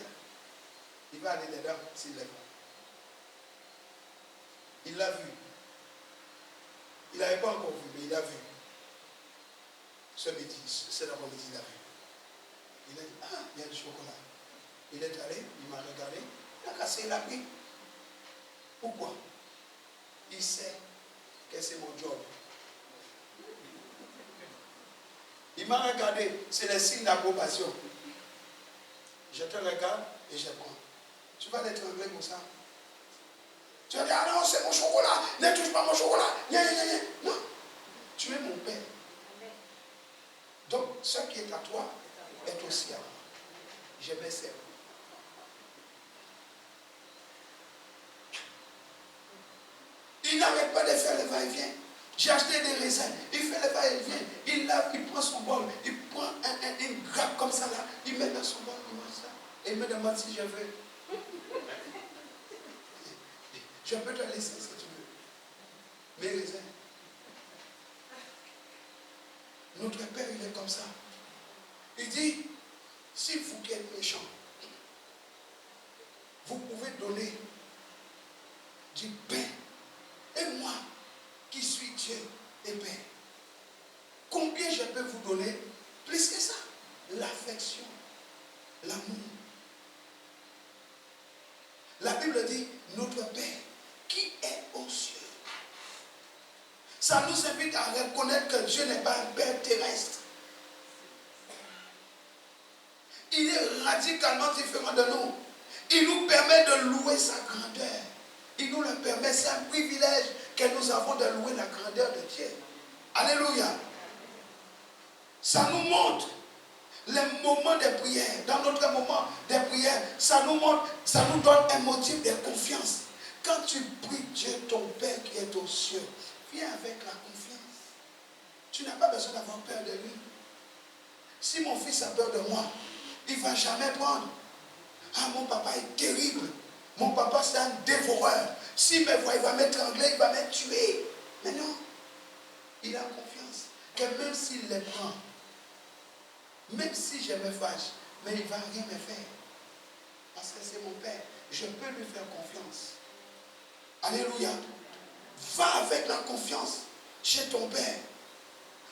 Il va aller dedans s'il lève. Il l'a vu. Il n'avait pas encore vu, mais il l'a vu. Ce midi, c'est l'après-midi, il l'a vu. Il a dit, ah, il y a du chocolat. Il est allé, il m'a regardé, il a cassé, il a pris. Pourquoi? Il sait que c'est mon job. Il m'a regardé, c'est le signe d'approbation. Je te regarde et je prends. Tu vas l'étrangler comme ça. Tu vas dire, ah non, c'est mon chocolat, ne touche pas mon chocolat. Non, tu es mon père. Donc, ce qui est à toi est aussi à moi. Je me sers. Il n'arrête pas de faire le va-et-vient. J'ai acheté des raisins. Il fait le va-et-vient. Il lave, il prend son bol. Il prend une grappe comme ça là. Il met dans son bol. Il mange ça. Et il me demande si je veux. Je peux te laisser si tu veux. Mes raisins. Notre Père, il est comme ça. Il dit, si vous qui êtes méchants, vous pouvez donner du pain. Et moi, qui suis Dieu et Père, combien je peux vous donner plus que ça? L'affection, l'amour. La Bible dit, notre Père, qui est aux cieux. Ça nous invite à reconnaître que Dieu n'est pas un Père terrestre. Il est radicalement différent de nous. Il nous permet de louer sa grandeur. Il nous le permet. C'est un privilège que nous avons de louer la grandeur de Dieu. Alléluia. Ça nous montre les moments de prière. Dans notre moment de prière, ça nous montre, ça nous donne un motif de confiance. Quand tu pries Dieu, ton Père qui est aux cieux, viens avec la confiance. Tu n'as pas besoin d'avoir peur de lui. Si mon fils a peur de moi, il ne va jamais prendre. Ah, mon papa est terrible. Mon papa, c'est un dévoreur. S'il me voit, il va m'étrangler, il va me tuer. Mais non, il a confiance que même s'il les prend, même si je me fâche, mais il ne va rien me faire. Parce que c'est mon Père. Je peux lui faire confiance. Alléluia. Va avec la confiance chez ton Père.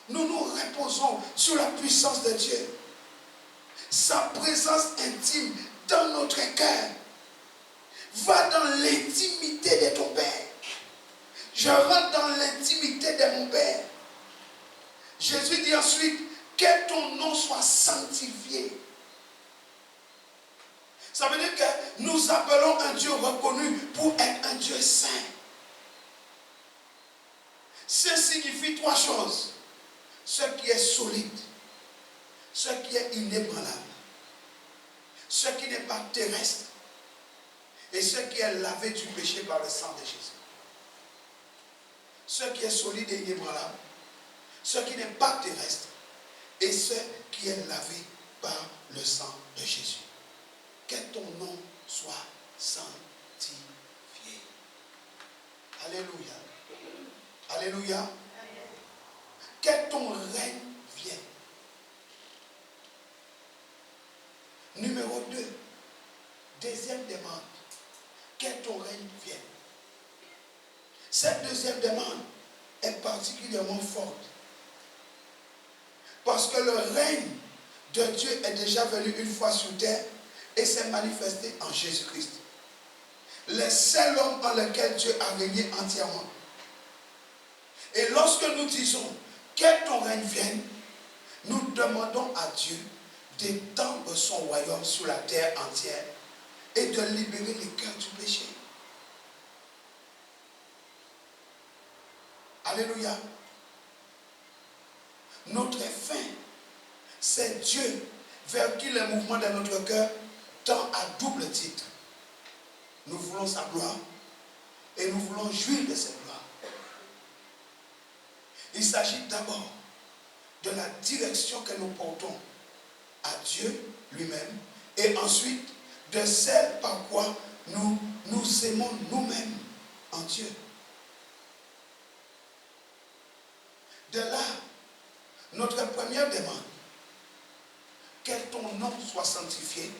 Nous nous reposons sur la puissance de Dieu. Sa présence intime dans notre cœur. Va dans l'intimité de ton Père. Je rentre dans l'intimité de mon Père. Jésus dit ensuite, que ton nom soit sanctifié. Ça veut dire que nous appelons un Dieu reconnu pour être un Dieu saint. Ça signifie trois choses. Ce qui est solide, ce qui est inébranlable, ce qui n'est pas terrestre et ce qui est lavé du péché par le sang de Jésus. Ce qui est solide et inébranlable, ce qui n'est pas terrestre et ce qui est lavé par le sang de Jésus. Que ton nom soit sanctifié. Alléluia. Alléluia. Que ton règne vienne. Numéro 2. Deuxième demande. Que ton règne vienne. Cette deuxième demande est particulièrement forte. Parce que le règne de Dieu est déjà venu une fois sur terre et s'est manifesté en Jésus-Christ. Le seul homme en lequel Dieu a régné entièrement. Et lorsque nous disons que ton règne vienne, nous demandons à Dieu d'étendre son royaume sur la terre entière et de libérer les cœurs du péché. Alléluia. Notre fin, c'est Dieu vers qui le mouvement de notre cœur tend à double titre. Nous voulons sa gloire et nous voulons jouir de cette gloire. Il s'agit d'abord de la direction que nous portons à Dieu lui-même et ensuite de celle par quoi nous nous aimons nous-mêmes en Dieu. De là, notre première demande, que ton nom soit sanctifié,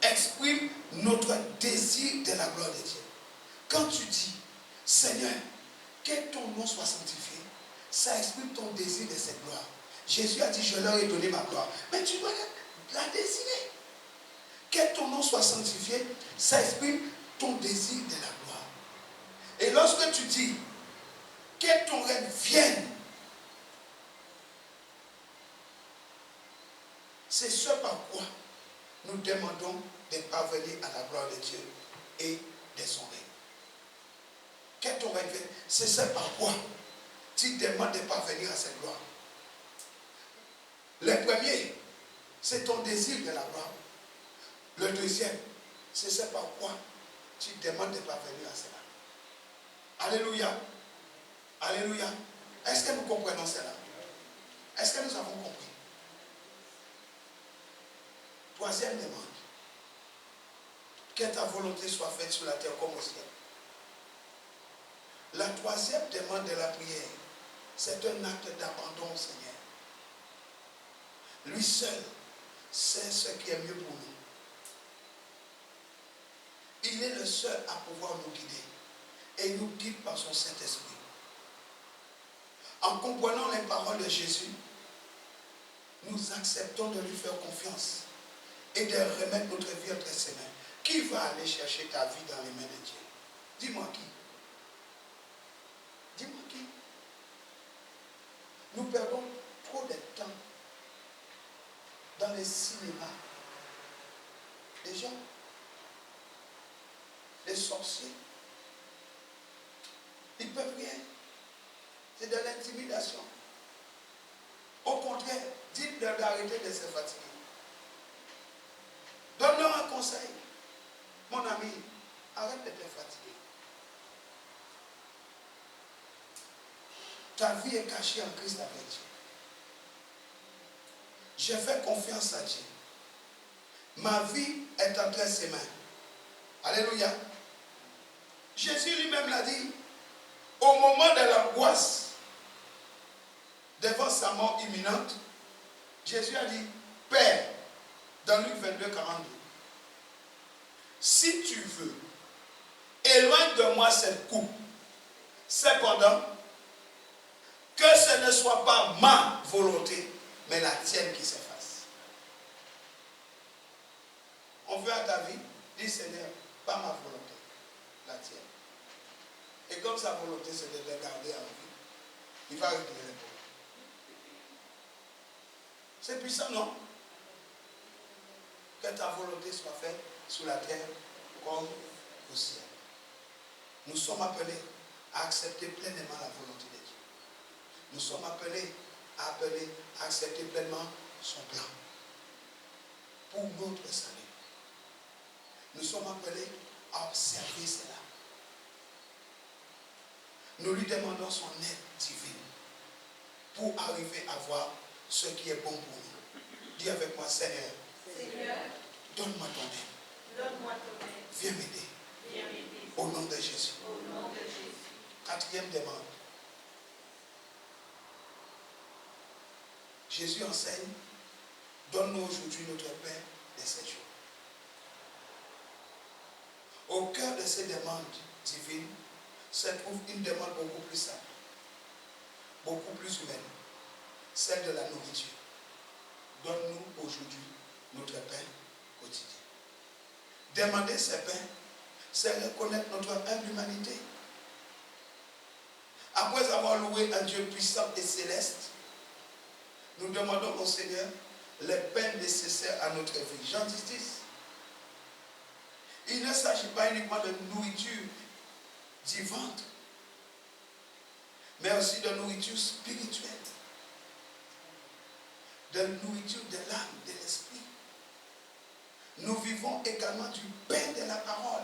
exprime notre désir de la gloire de Dieu. Quand tu dis, Seigneur, que ton nom soit sanctifié, ça exprime ton désir de cette gloire. Jésus a dit, je leur ai donné ma gloire. Mais tu dois la désirer. Que ton nom soit sanctifié, ça exprime ton désir de la gloire. Et lorsque tu dis, que ton règne vienne, c'est ce par quoi nous demandons de parvenir à la gloire de Dieu et de son règne. Que ton règne vienne, c'est ce par quoi tu demandes de parvenir à cette gloire. Le premier, c'est ton désir de la gloire. Le deuxième, c'est ce par quoi tu demandes de parvenir à cela. Alléluia. Alléluia. Est-ce que nous comprenons cela? Est-ce que nous avons compris? Troisième demande. Que ta volonté soit faite sur la terre comme au ciel. La troisième demande de la prière, c'est un acte d'abandon au Seigneur. Lui seul sait ce qui est mieux pour nous. Il est le seul à pouvoir nous guider. Et il nous guide par son Saint-Esprit. En comprenant les paroles de Jésus, nous acceptons de lui faire confiance et de remettre notre vie entre ses mains. Qui va aller chercher ta vie dans les mains de Dieu? Dis-moi qui? Dis-moi qui? Nous perdons trop de temps dans les cinémas. Les gens, les sorciers, ils ne peuvent rien. C'est de l'intimidation. Au contraire, dites-leur d'arrêter de se fatiguer. Donne-leur un conseil. Mon ami, arrête de te fatiguer. Ta vie est cachée en Christ avec Dieu. Je fais confiance à Dieu. Ma vie est entre ses mains. Alléluia. Jésus lui-même l'a dit. Au moment de l'angoisse, devant sa mort imminente, Jésus a dit, Père, dans Luc 22, 42, si tu veux, éloigne de moi cette coupe. Cependant, que ce ne soit pas ma volonté, mais la tienne qui s'efface. On veut à ta vie, dis Seigneur, pas ma volonté, la tienne. Et comme sa volonté c'est de te garder en vie, il va régler les problèmes. C'est puissant, non? Que ta volonté soit faite sur la terre comme au ciel. Nous sommes appelés à accepter pleinement la volonté de Dieu. Nous sommes appelés à accepter pleinement son plan pour notre salut. Nous sommes appelés à observer cela. Nous lui demandons son aide divine pour arriver à voir ce qui est bon pour nous. Dis avec moi, Seigneur, donne-moi ton aide. Donne-moi ton aide. Viens m'aider. Viens m'aider. Au nom de Jésus. Au nom de Jésus. Quatrième demande. Jésus enseigne, donne-nous aujourd'hui notre pain de ces jours. Au cœur de ces demandes divines se trouve une demande beaucoup plus simple, beaucoup plus humaine, celle de la nourriture. Donne-nous aujourd'hui notre pain quotidien. Demander ce pain, c'est reconnaître notre humble humanité. Après avoir loué un Dieu puissant et céleste, nous demandons au Seigneur les pains nécessaires à notre vie. Jean 10. Il ne s'agit pas uniquement de nourriture vivante, mais aussi de nourriture spirituelle, de nourriture de l'âme, de l'esprit. Nous vivons également du pain de la parole.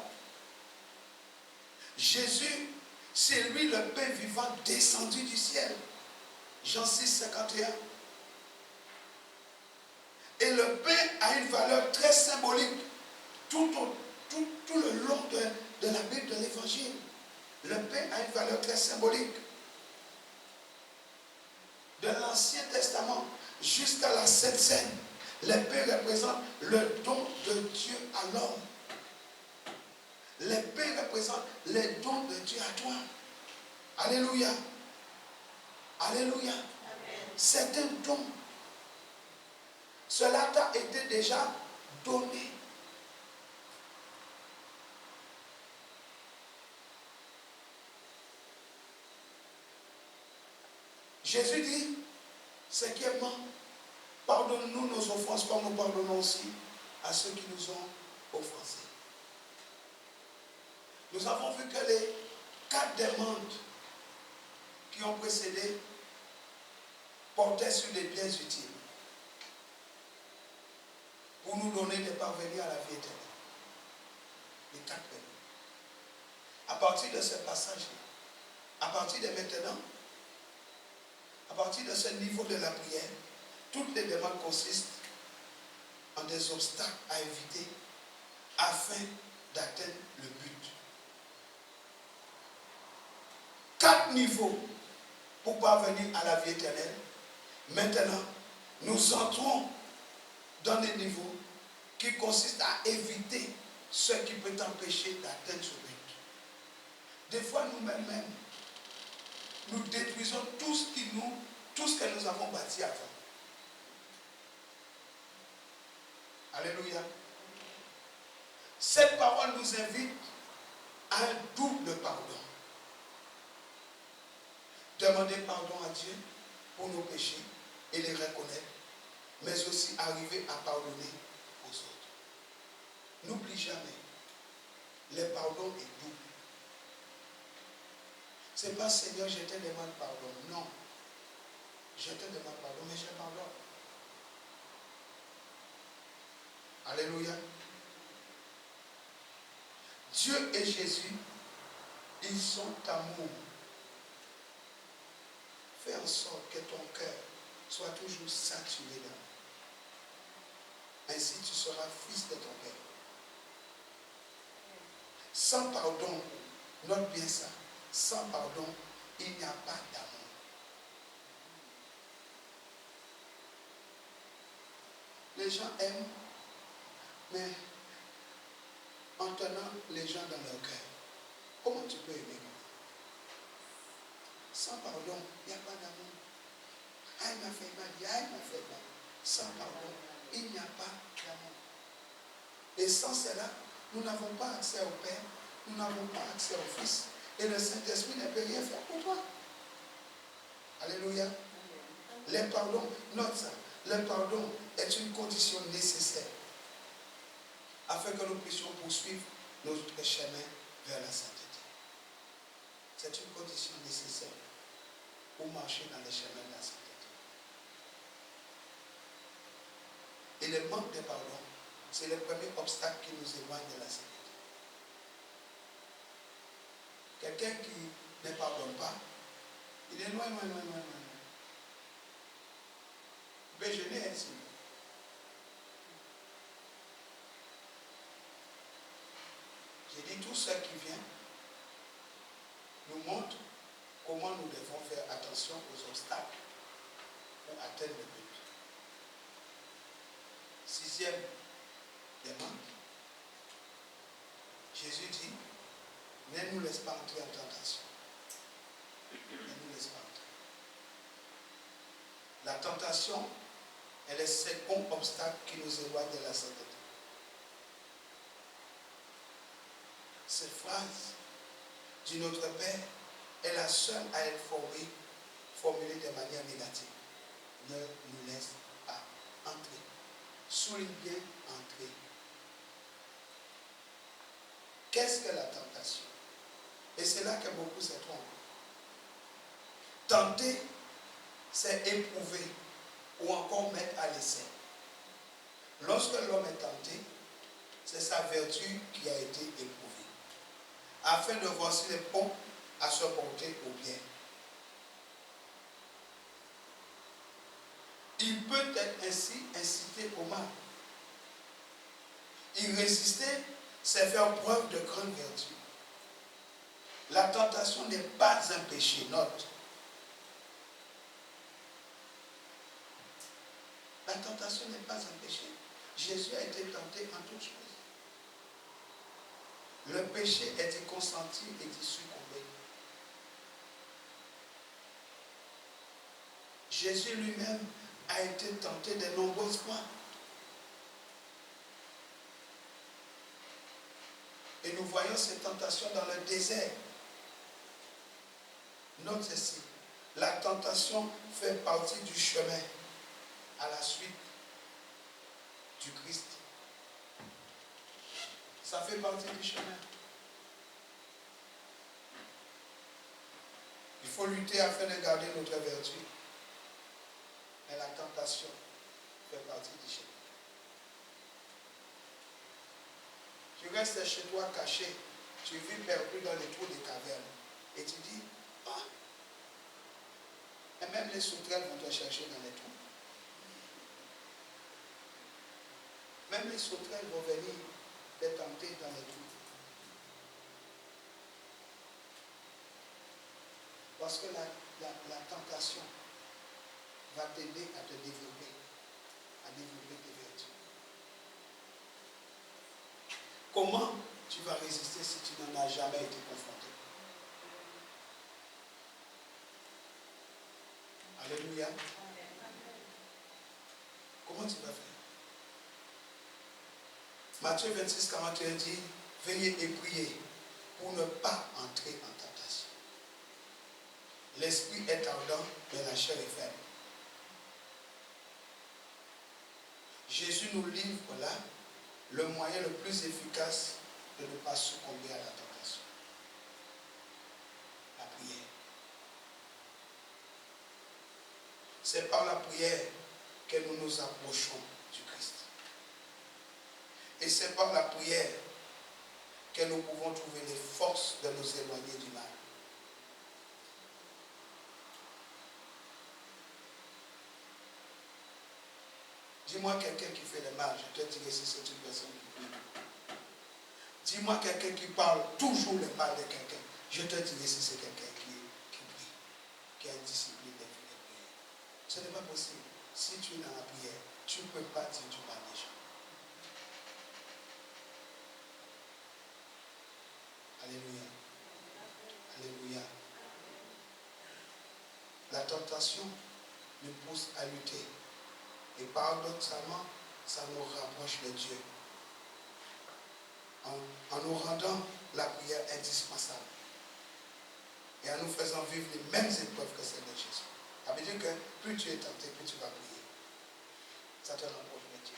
Jésus, c'est lui le pain vivant descendu du ciel. Jean 6, 51. Et le pain a une valeur très symbolique tout le long de la Bible, de l'Évangile. Le pain a une valeur très symbolique. De l'Ancien Testament jusqu'à la Sainte Seine, les pains représentent le don de Dieu à l'homme. Les pains représentent les dons de Dieu à toi. Alléluia. Alléluia. C'est un don. Cela t'a été déjà donné. Jésus dit, cinquièmement, pardonne-nous nos offenses comme nous pardonnons aussi à ceux qui nous ont offensés. Nous avons vu que les 4 demandes qui ont précédé portaient sur des biens utiles pour nous donner des parvenus à la vie éternelle. Les 4 demandes. À partir de ce passage-là, à partir de maintenant, à partir de ce niveau de la prière, toutes les demandes consistent en des obstacles à éviter afin d'atteindre le but. 4 niveaux pour parvenir à la vie éternelle. Maintenant, nous entrons dans des niveaux qui consistent à éviter ce qui peut t'empêcher d'atteindre ce but. Des fois, nous-mêmes, nous détruisons tout ce que nous avons bâti avant. Alléluia. Cette parole nous invite à un double pardon. Demander pardon à Dieu pour nos péchés et les reconnaître, mais aussi arriver à pardonner aux autres. N'oublie jamais, le pardon est double. Ce n'est pas Seigneur, je te demande pardon. Non. Je te demande pardon, mais je pardonne. Alléluia. Dieu et Jésus, ils sont amour. Fais en sorte que ton cœur soit toujours saturé d'amour. Ainsi tu seras fils de ton Père. Sans pardon, note bien ça, sans pardon, il n'y a pas d'amour. Les gens aiment, mais en tenant les gens dans leur cœur. Comment tu peux aimer? Sans pardon, il n'y a pas d'amour. Ah, il m'a fait mal, il m'a fait mal. Sans pardon, il n'y a pas d'amour. Et sans cela, nous n'avons pas accès au Père, nous n'avons pas accès au Fils, et le Saint-Esprit ne peut rien faire pour toi. Alléluia. Le pardon, note ça, le pardon est une condition nécessaire afin que nous puissions poursuivre notre chemin vers la sainteté. C'est une condition nécessaire pour marcher dans le chemin de la sainteté. Et le manque de pardon, c'est le premier obstacle qui nous éloigne de la sainteté. Quelqu'un qui ne pardonne pas, il est loin. Il peut gêner ainsi. J'ai dit, tout ce qui vient nous montre comment nous devons faire attention aux obstacles pour atteindre le but. 6e demande. Jésus dit, ne nous laisse pas entrer en tentation. Ne nous laisse pas entrer. La tentation est le second obstacle qui nous éloigne de la sainteté. Cette phrase du Notre Père est la seule à être formulée de manière négative. Ne nous laisse pas entrer. Souligne bien entrer. Qu'est-ce que la tentation? Et c'est là que beaucoup se trompent. Tenter, c'est éprouver ou encore mettre à l'essai. Lorsque l'homme est tenté, c'est sa vertu qui a été éprouvée, afin de voir s'il est bon à se porter au bien. Il peut être ainsi incité au mal. Y résister, c'est faire preuve de grande vertu. La tentation n'est pas un péché, note. La tentation n'est pas un péché. Jésus a été tenté en toutes choses. Le péché est d'y consentir et d'y succomber. Jésus lui-même a été tenté de nombreuses fois. Et nous voyons ces tentations dans le désert. Note ceci, la tentation fait partie du chemin à la suite du Christ. Ça fait partie du chemin. Il faut lutter afin de garder notre vertu. Mais la tentation fait partie du chemin. Tu restes chez toi caché, tu vis perdu dans les trous des cavernes. Et tu dis, ah, et même les sauterelles vont te chercher dans les trous. Même les sauterelles vont venir te tenter dans les trous. Parce que la tentation va t'aider à te développer, tes vertus. Comment tu vas résister si tu n'en as jamais été confronté? Alléluia. Comment tu vas faire? Matthieu 26, 41 dit, veillez et priez pour ne pas entrer en tentation. L'esprit est ardent, mais la chair est faible. Jésus nous livre là le moyen le plus efficace de ne pas succomber à la tentation. La prière. C'est par la prière que nous nous approchons du Christ. Et c'est par la prière que nous pouvons trouver les forces de nous éloigner du mal. Dis-moi quelqu'un qui fait le mal, je te dirai si c'est une personne qui prie. Dis-moi quelqu'un qui parle toujours le mal de quelqu'un, je te dirai si c'est quelqu'un qui prie, qui a une discipline de prière. Ce n'est pas possible. Si tu es dans la prière, tu ne peux pas dire du mal des gens. Alléluia. Alléluia. La tentation nous pousse à lutter. Et paradoxalement, ça nous rapproche de Dieu. En nous rendant la prière indispensable. Et en nous faisant vivre les mêmes épreuves que celles de Jésus. Ça veut dire que plus tu es tenté, plus tu vas prier. Ça te rapproche de Dieu.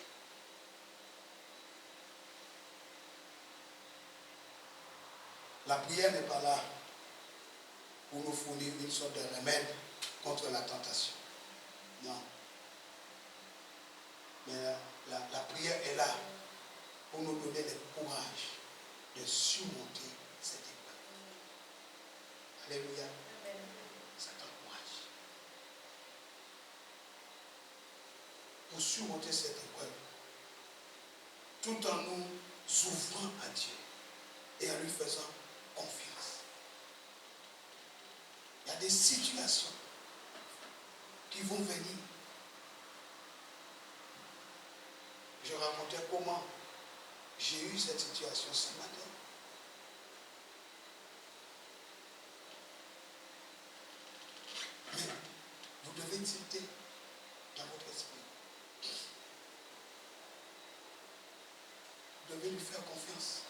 La prière n'est pas là pour nous fournir une sorte de remède contre la tentation. Non. Mais la prière est là pour nous donner le courage de surmonter cette épreuve. Alléluia. Ça t'encourage. Pour surmonter cette épreuve, tout en nous ouvrant à Dieu et en lui faisant confiance. Il y a des situations qui vont venir. Je racontais comment j'ai eu cette situation ce matin. Mais vous devez tilter dans votre esprit. Vous devez lui faire confiance.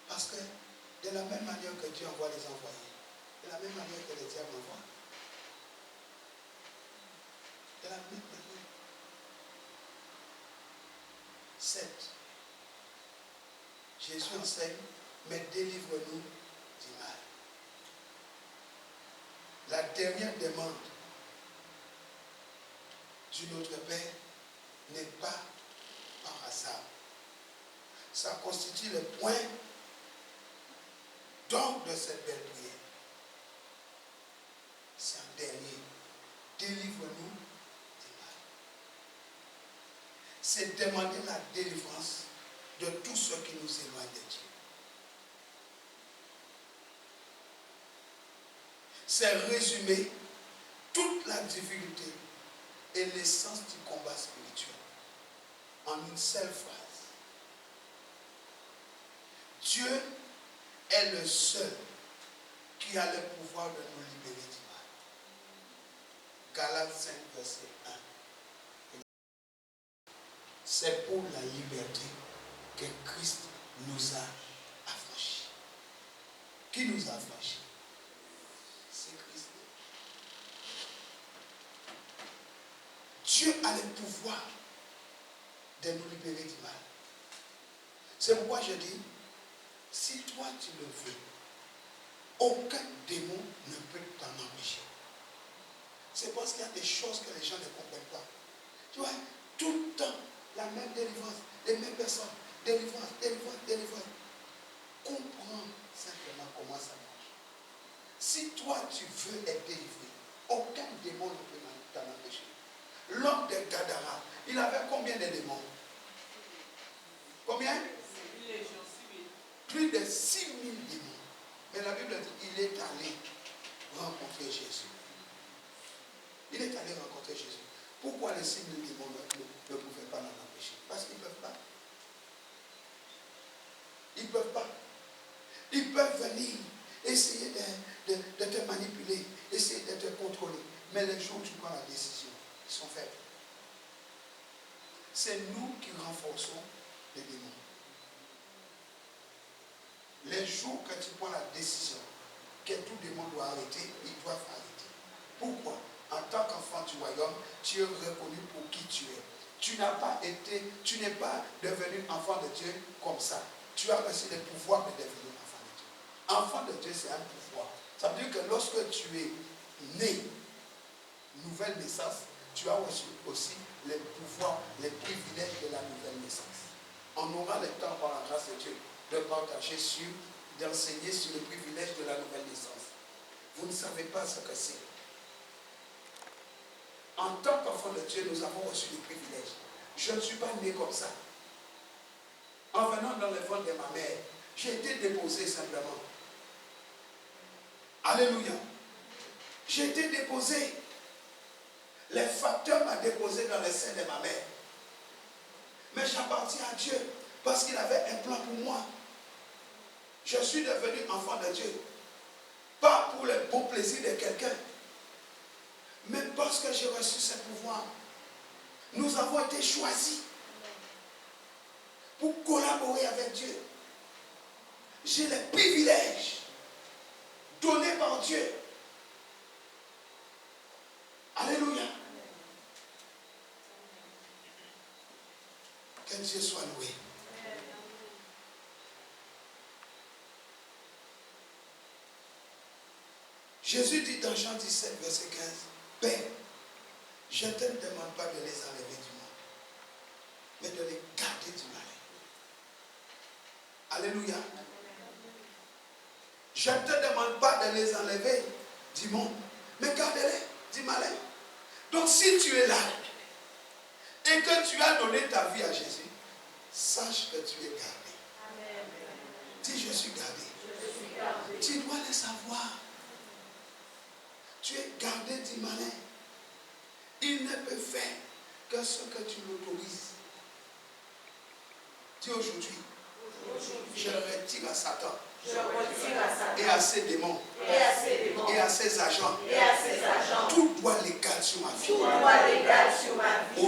Parce que de la même manière que Dieu envoie les envoyés, de la même manière que les diables envoient, de la même manière, 7. Jésus enseigne, mais délivre-nous du mal. La dernière demande du Notre Père n'est pas par hasard. Ça constitue le point d'orgue de cette belle prière. C'est un dernier. Délivre-nous du mal. C'est demander la délivrance de tout ce qui nous éloigne de Dieu. C'est résumer toute la difficulté et l'essence du combat spirituel en une seule phrase. Dieu est le seul qui a le pouvoir de nous libérer du mal. Galates 5, verset 1. C'est pour la liberté que Christ nous a affranchis. Qui nous a affranchis? C'est Christ. Dieu a le pouvoir de nous libérer du mal. C'est pourquoi je dis, si toi tu le veux, aucun démon ne peut t'en empêcher. C'est parce qu'il y a des choses que les gens ne comprennent pas. Tu vois, tout le temps, la même délivrance, les mêmes personnes, délivrance. Comprends simplement comment ça marche. Si toi tu veux être délivré, aucun démon ne peut t'en empêcher. L'homme de Gadara, il avait combien de démons? Combien? Plus de 6 000 démons. Mais la Bible dit qu'il est allé rencontrer Jésus. Il est allé rencontrer Jésus. Pourquoi les 6 000 démons ne pouvaient pas l'en empêcher? Parce qu'ils ne peuvent pas. Ils ne peuvent pas. Ils peuvent venir essayer de te manipuler, essayer de te contrôler. Mais les jours où tu prends la décision, ils sont faibles. C'est nous qui renforçons les démons. Les jours que tu prends la décision que tout démon doit arrêter, ils doivent arrêter. Pourquoi? En tant qu'enfant du royaume, tu es reconnu pour qui tu es. Tu n'es pas devenu enfant de Dieu comme ça. Tu as reçu le pouvoir de devenir enfant de Dieu. Enfant de Dieu, c'est un pouvoir. Ça veut dire que lorsque tu es né, nouvelle naissance, tu as reçu aussi les pouvoirs, les privilèges de la nouvelle naissance. On aura le temps, par la grâce de Dieu, de partager d'enseigner sur le privilège de la nouvelle naissance. Vous ne savez pas ce que c'est. En tant qu'enfant de Dieu, nous avons reçu des privilèges. Je ne suis pas né comme ça. En venant dans le ventre de ma mère, j'ai été déposé simplement. Alléluia. J'ai été déposé. Les facteurs m'ont déposé dans le sein de ma mère. Mais j'appartiens à Dieu parce qu'il avait un plan pour moi. Je suis devenu enfant de Dieu. Pas pour le bon plaisir de quelqu'un, mais parce que j'ai reçu ce pouvoir. Nous avons été choisis pour collaborer avec Dieu. J'ai les privilèges donnés par Dieu. Alléluia. Que Dieu soit loué. Jésus dit dans Jean 17, verset 15, Père, je ne te demande pas de les enlever du monde, mais de les garder du mal. Alléluia. Je ne te demande pas de les enlever du monde, mais gardez-les du malin. Donc si tu es là et que tu as donné ta vie à Jésus, sache que tu es gardé. Amen. Dis, je suis gardé. Je suis gardé. Tu dois le savoir. Tu es gardé du malin. Il ne peut faire que ce que tu l'autorises. Dis aujourd'hui, je retire à Satan. Et à ses démons. Et à ses agents. Tout droit légal sur ma vie. Au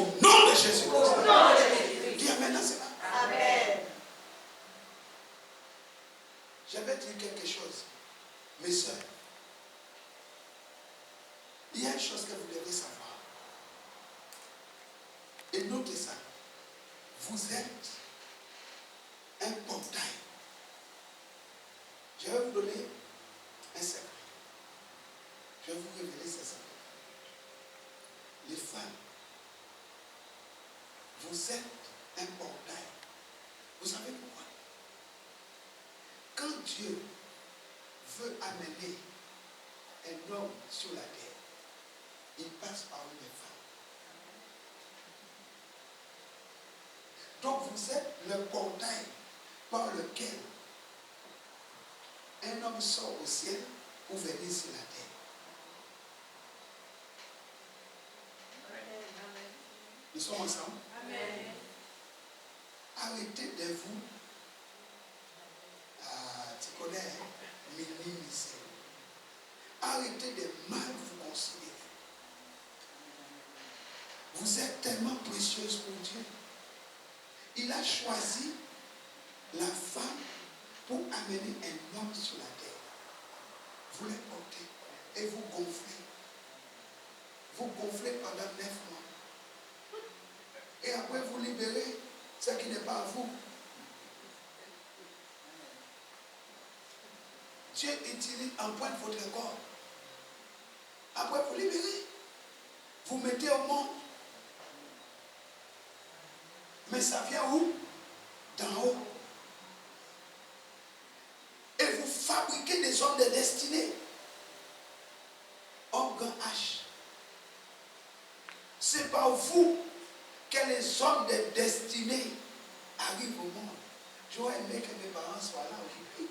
nom de Jésus-Christ. Dis amen à cela. Amen. Je vais dire quelque chose. Mes soeurs. Il y a une chose que vous devez savoir. Et notez ça. vous êtes un portail. Je vais vous donner un secret. Je vais vous révéler ce secret. Les femmes, vous êtes un portail. Vous savez pourquoi? Quand Dieu veut amener un homme sur la terre, il passe par une femme. Donc vous êtes le portail par lequel un homme sort au ciel pour venir sur la terre. Nous sommes ensemble. Amen. Arrêtez de vous, tu connais, minimiser. Arrêtez de mal vous considérer. Vous êtes tellement précieuse pour Dieu. Il a choisi la femme pour amener un homme sur la terre. Vous les portez et vous gonflez. Vous gonflez pendant 9 mois. Et après vous libérez ce qui n'est pas à vous. Dieu utilise en point de votre corps. Après vous libérez. Vous mettez au monde. Mais ça vient où? D'en haut. Et vous fabriquez des hommes de destinée. Homme grand H. C'est par vous que les hommes de destinée arrivent au monde. J'aurais aimé que mes parents soient là aujourd'hui.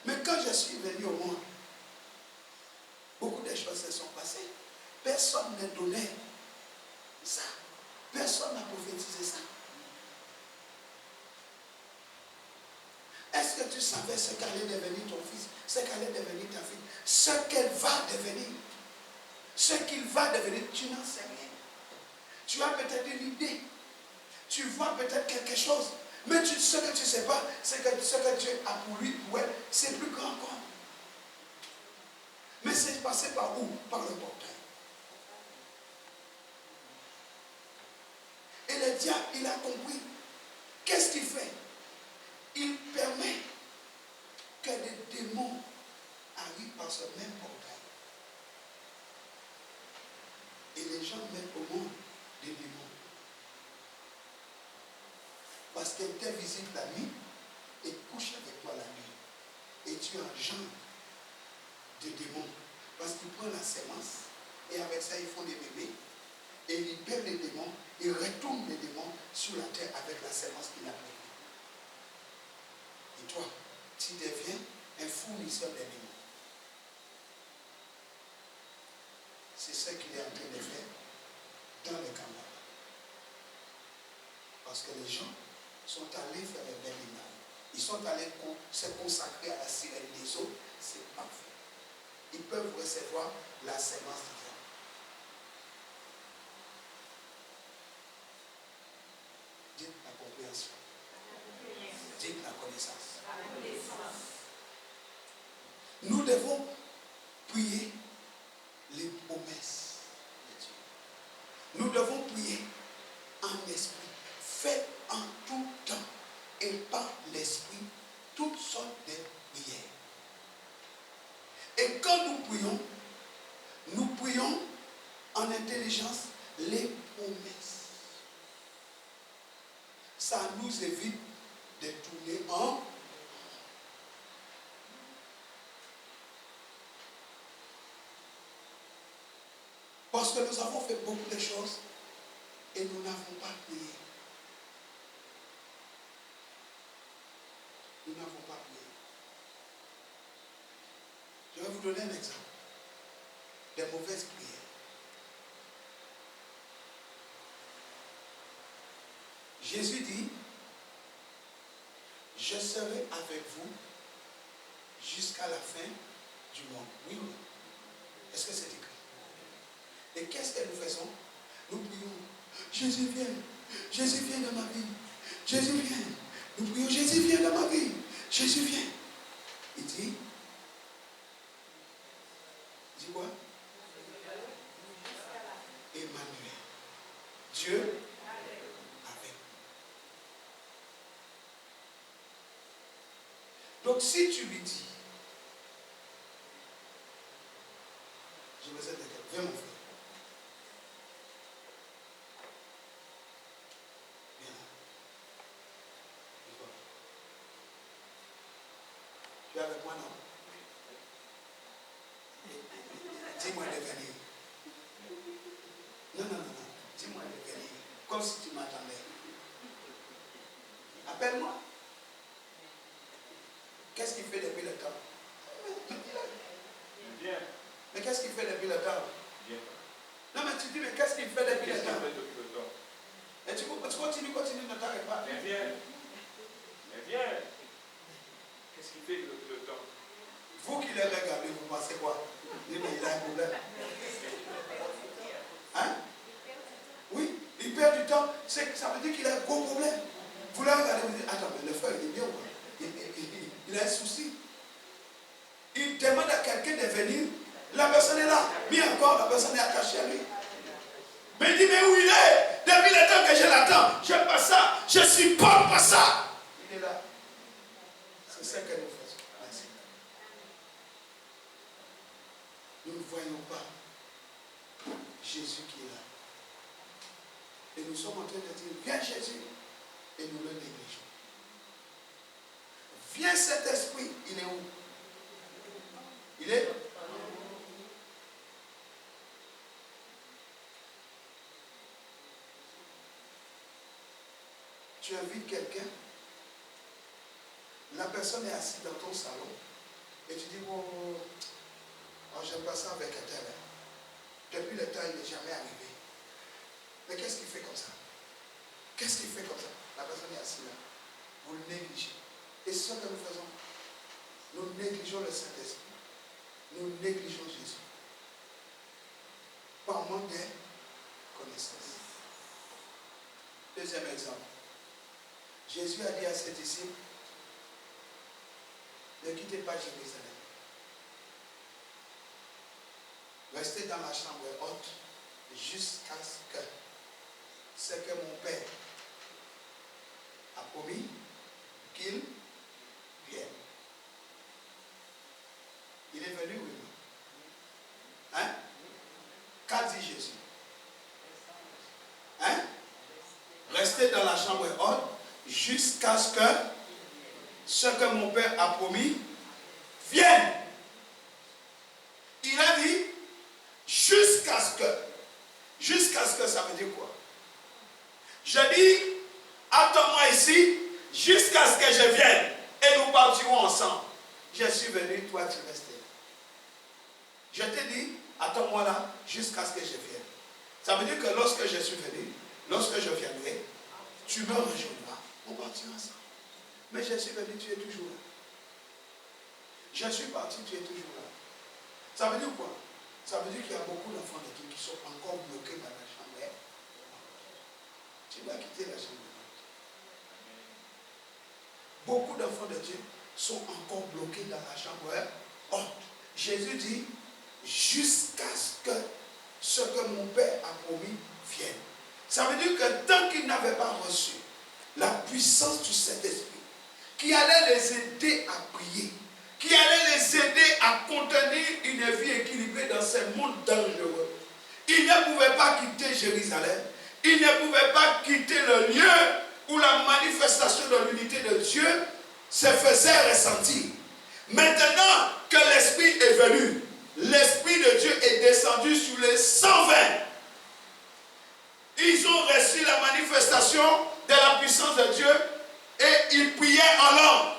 Mais quand je suis venu au monde, beaucoup de choses se sont passées. Personne ne donnait ça. Personne n'a prophétisé ça. Est-ce que tu savais ce qu'allait devenir ton fils, ce qu'allait devenir ta fille, ce qu'elle va devenir, ce qu'il va devenir, tu n'en sais rien. Tu as peut-être une idée, tu vois peut-être quelque chose, mais ce que tu ne sais pas, c'est que ce que Dieu a pour lui, pour elle, c'est plus grand encore. Mais c'est passé par où? Par le portail. Et le diable, il a compris. Qu'est-ce qu'il fait? Il permet que des démons arrivent par ce même portail. Et les gens mettent au monde des démons. Parce qu'elle te visite la nuit et couche avec toi la nuit. Et tu engendres des démons. Parce qu'ils prennent la sémence et avec ça ils font des bébés. Et ils libèrent les démons, ils retournent les démons sur la terre avec la sémence qu'il a pris. Et toi, tu deviens un fournisseur des démons. C'est ce qu'il est en train de faire dans le Cameroun. Parce que les gens sont allés faire le bénéfice. Ils sont allés se consacrer à la sirène des eaux. C'est parfait. Ils peuvent recevoir la sémence divine. Dites la compréhension. Dites la connaissance. Nous devons prier les promesses de Dieu. Nous devons prier en esprit. Faites en tout temps et par l'esprit toutes sortes de prières. Et quand nous prions en intelligence les promesses. Ça nous évite de tourner en. Parce que nous avons fait beaucoup de choses et nous n'avons pas prié. Nous n'avons pas prié. Je vais vous donner un exemple. Des mauvaises prières. Jésus dit, je serai avec vous jusqu'à la fin du monde. Oui, oui. Est-ce que c'est écrit? Et qu'est-ce que nous faisons? Nous prions. Jésus vient. Jésus vient dans ma vie. Jésus vient. Nous prions. Jésus vient dans ma vie. Jésus vient. Il dit quoi? Emmanuel. Donc si tu lui dis, j'ai besoin de quelqu'un, viens mon frère. Viens là. Tu es avec moi, non? Dis-moi de venir. Non, non, non, non. Dis-moi de venir. Comme si tu m'attendais. Appelle-moi. Qu'est-ce qu'il fait depuis le temps? Viens. Mais qu'est-ce qu'il fait depuis le temps? Viens. Non, mais tu dis, mais qu'est-ce qu'il fait depuis le Qu'est-ce qu'il temps? fait depuis le temps? Et tu continues, ne t'arrête pas. Mais viens. Mais viens. Qu'est-ce qu'il fait depuis le temps? Vous qui les regardez, vous pensez quoi? Il a un problème. Hein? Oui, il perd du temps. Ça veut dire qu'il a un gros problème. Vous le regardez, vous dites, attends, mais le frère, il est bien ou quoi? Il a un souci. Il demande à quelqu'un de venir. La personne est là. Mais encore, la personne est attachée à lui. Mais il dit, mais où il est? Depuis le temps que je l'attends, je n'aime pas ça. Je ne supporte pas ça. Il est là. C'est ça que nous faisons. Merci. Nous ne voyons pas Jésus qui est là. Et nous sommes en train de dire, viens Jésus. Et nous le négligeons. Viens cet esprit, il est où? Il est? Tu invites quelqu'un, la personne est assise dans ton salon, et tu dis, oh, j'aime pas ça avec un tel. Depuis le temps, il n'est jamais arrivé. Mais qu'est-ce qu'il fait comme ça? Qu'est-ce qu'il fait comme ça? La personne est assise là. Vous le négligez. Et c'est ce que nous faisons. Nous négligeons le Saint-Esprit. Nous négligeons Jésus. Par manque de connaissance. Deuxième exemple. Jésus a dit à ses disciples, ne quittez pas Jérusalem. Restez dans la chambre haute jusqu'à ce que mon Père a promis qu'il vienne. Il est venu, oui. Hein? Qu'a dit Jésus? Hein? Restez dans la chambre haute jusqu'à ce que mon Père a promis vienne. Il a dit jusqu'à ce que. Jusqu'à ce que ça veut dire quoi? Je dis, attends-moi ici jusqu'à ce que je vienne et nous partirons ensemble. Je suis venu, toi tu restes là. Je t'ai dit, attends-moi là jusqu'à ce que je vienne. Ça veut dire que lorsque je suis venu, lorsque je viendrai, tu me rejoindras. On partira ensemble. Mais je suis venu, tu es toujours là. Je suis parti, tu es toujours là. Ça veut dire quoi? Ça veut dire qu'il y a beaucoup d'enfants de Dieu qui sont encore bloqués dans la chambre. Tu dois quitter la chambre. Beaucoup d'enfants de Dieu sont encore bloqués dans la chambre haute. Jésus dit, jusqu'à ce que mon Père a promis vienne. Ça veut dire que tant qu'ils n'avaient pas reçu la puissance du Saint-Esprit, qui allait les aider à prier, qui allait les aider à contenir une vie équilibrée dans ce monde dangereux, ils ne pouvaient pas quitter Jérusalem, ils ne pouvaient pas quitter le lieu où la manifestation de l'unité de Dieu se faisait ressentir. Maintenant que l'Esprit est venu, l'Esprit de Dieu est descendu sur les 120. Ils ont reçu la manifestation de la puissance de Dieu et ils priaient en langue.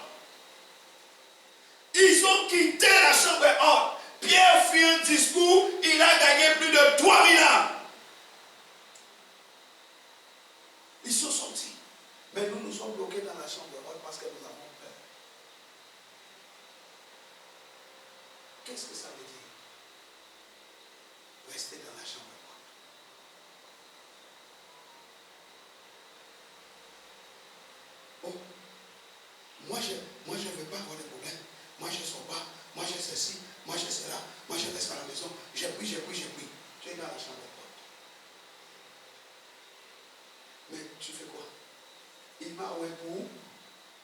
Ils ont quitté la chambre haute. Pierre fit un discours, il a gagné plus de 3000 âmes. Ils sont sortis. Mais nous sommes bloqués dans la chambre haute parce que nous avons peur. Qu'est-ce que ça veut dire? Rester dans la chambre haute. Oh, moi je ne veux pas avoir de problème. Moi je ne sors pas. Moi je ceci. Moi je cela. Moi je reste à la maison. Je prie. Tu es dans la chambre haute. Mais tu fais quoi? Il m'a oué pour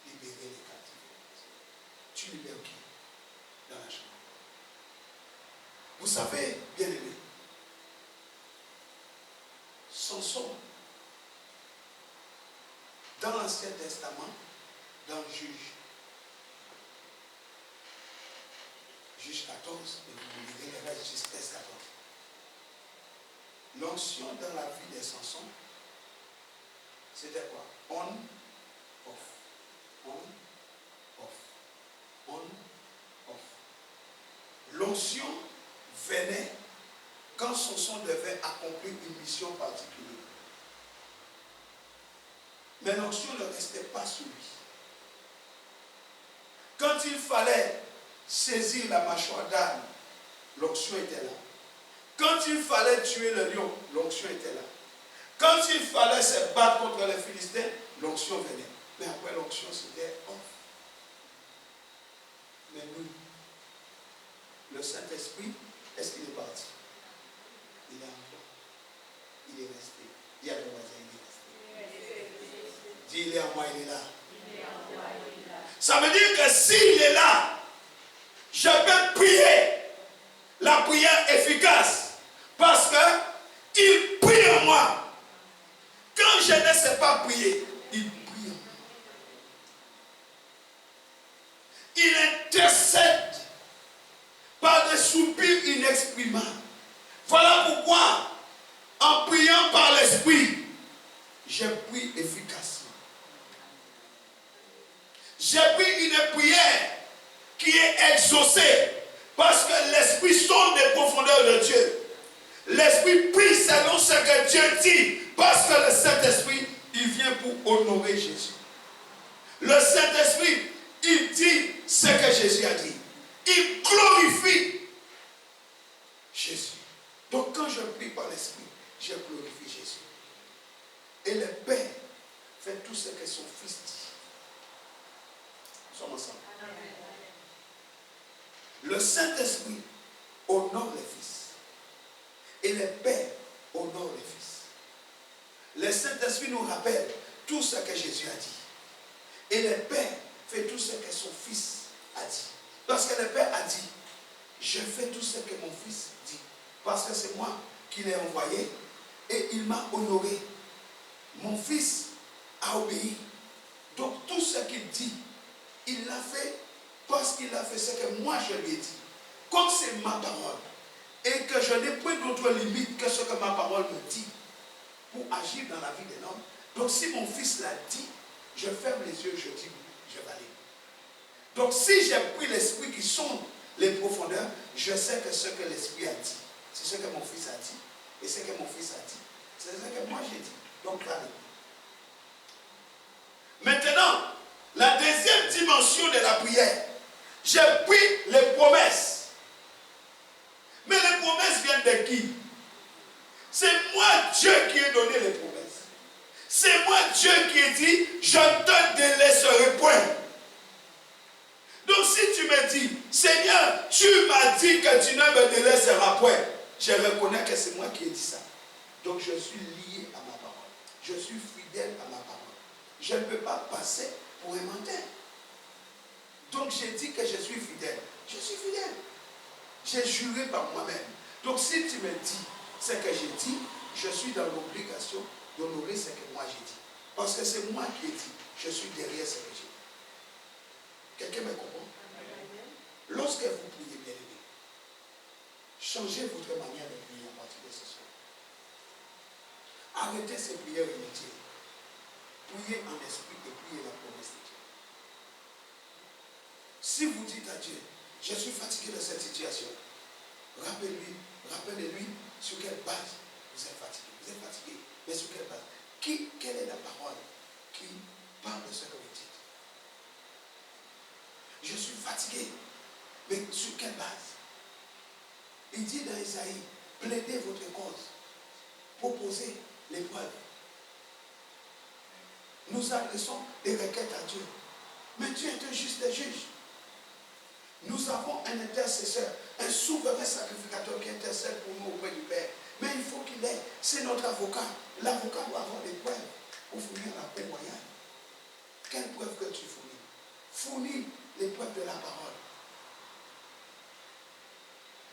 libérer les captifs. savez, bien aimé, Samson, dans l'Ancien Testament, dans Juge 14, et vous lirez les restes jusqu'à 14. L'onction dans la vie de Samson, c'était quoi? On, off. On, off. On, off. L'onction venait quand Samson devait accomplir une mission particulière. Mais l'onction ne restait pas sur lui. Quand il fallait saisir la mâchoire d'âne, l'onction était là. Quand il fallait tuer le lion, l'onction était là. Quand il fallait se battre contre les Philistins, l'onction venait. Mais après l'onction, c'était off. Mais nous, le Saint-Esprit, est-ce qu'il est parti? Il est en toi. Il est resté. Il y a ton voisin, il est resté. Dis, il est en moi, il est là. Ça veut dire que s'il est là, je peux prier la prière efficace parce qu'il prie en moi. Quand je ne sais pas prier, il prie en moi. Il intercède par des soupirs inexprimables. Voilà pourquoi, en priant par l'Esprit, je prie efficacement. J'ai pris une prière qui est exaucée parce que l'Esprit sonde les profondeurs de Dieu. L'Esprit prie selon ce que Dieu dit parce que le Saint-Esprit, il vient pour honorer Jésus. Le Saint-Esprit, il dit ce que Jésus a dit. Il glorifie Jésus. Donc quand je prie par l'Esprit, je glorifie Jésus. Et le Père fait tout ce que son Fils dit. Nous sommes ensemble. Le Saint-Esprit honore les Fils. Et le Père honore les Fils. Le Saint-Esprit nous rappelle tout ce que Jésus a dit. Et le Père fait tout ce que son Fils a dit. Parce que le Père a dit, je fais tout ce que mon Fils dit. Parce que c'est moi qui l'ai envoyé et il m'a honoré. Mon Fils a obéi. Donc tout ce qu'il dit, il l'a fait parce qu'il a fait ce que moi je lui ai dit. Comme c'est ma parole et que je n'ai pas d'autre limite que ce que ma parole me dit pour agir dans la vie d'un homme. Donc si mon Fils l'a dit, je ferme les yeux, je dis oui, je valide. Donc si j'ai pris l'Esprit qui sonde les profondeurs, je sais que ce que l'Esprit a dit, c'est ce que mon Fils a dit. Et ce que mon Fils a dit, c'est ce que moi j'ai dit. Donc valide. Maintenant, la deuxième dimension de la prière, j'ai pris les promesses. Mais les promesses viennent de qui? C'est moi Dieu qui ai donné les promesses. C'est moi Dieu qui ai dit, je ne te délaisserai point. Donc si tu me dis, Seigneur, tu m'as dit que tu ne me délaisseras point, je reconnais que c'est moi qui ai dit ça. Donc je suis lié à ma parole. Je suis fidèle à ma parole. Je ne peux pas passer pour un menteur. Donc j'ai dit que je suis fidèle. Je suis fidèle. J'ai juré par moi-même. Donc si tu me dis ce que j'ai dit, je suis dans l'obligation d'honorer ce que moi j'ai dit. Parce que c'est moi qui ai dit. Je suis derrière ce que j'ai dit. Quelqu'un me comprend? Lorsque vous priez, bien aimé, changez votre manière de prier à partir de ce soir. Arrêtez ces prières inutiles. Priez en esprit et priez la promesse de Dieu. Si vous dites à Dieu, je suis fatigué de cette situation, rappelez-lui sur quelle base vous êtes fatigué. Vous êtes fatigué, mais sur quelle base? Quelle est la parole qui parle de ce que vous dites? Je suis fatigué, mais sur quelle base? Il dit dans Isaïe, plaidez votre cause, proposez l'épreuve. Nous adressons des requêtes à Dieu. Mais Dieu est un juste juge. Nous avons un intercesseur, un souverain sacrificateur qui intercède pour nous auprès du Père. Mais il faut qu'il ait, c'est notre avocat. L'avocat doit avoir des preuves pour fournir la paix royale. Quelle preuve que tu fournis? Fournis les preuves de la parole.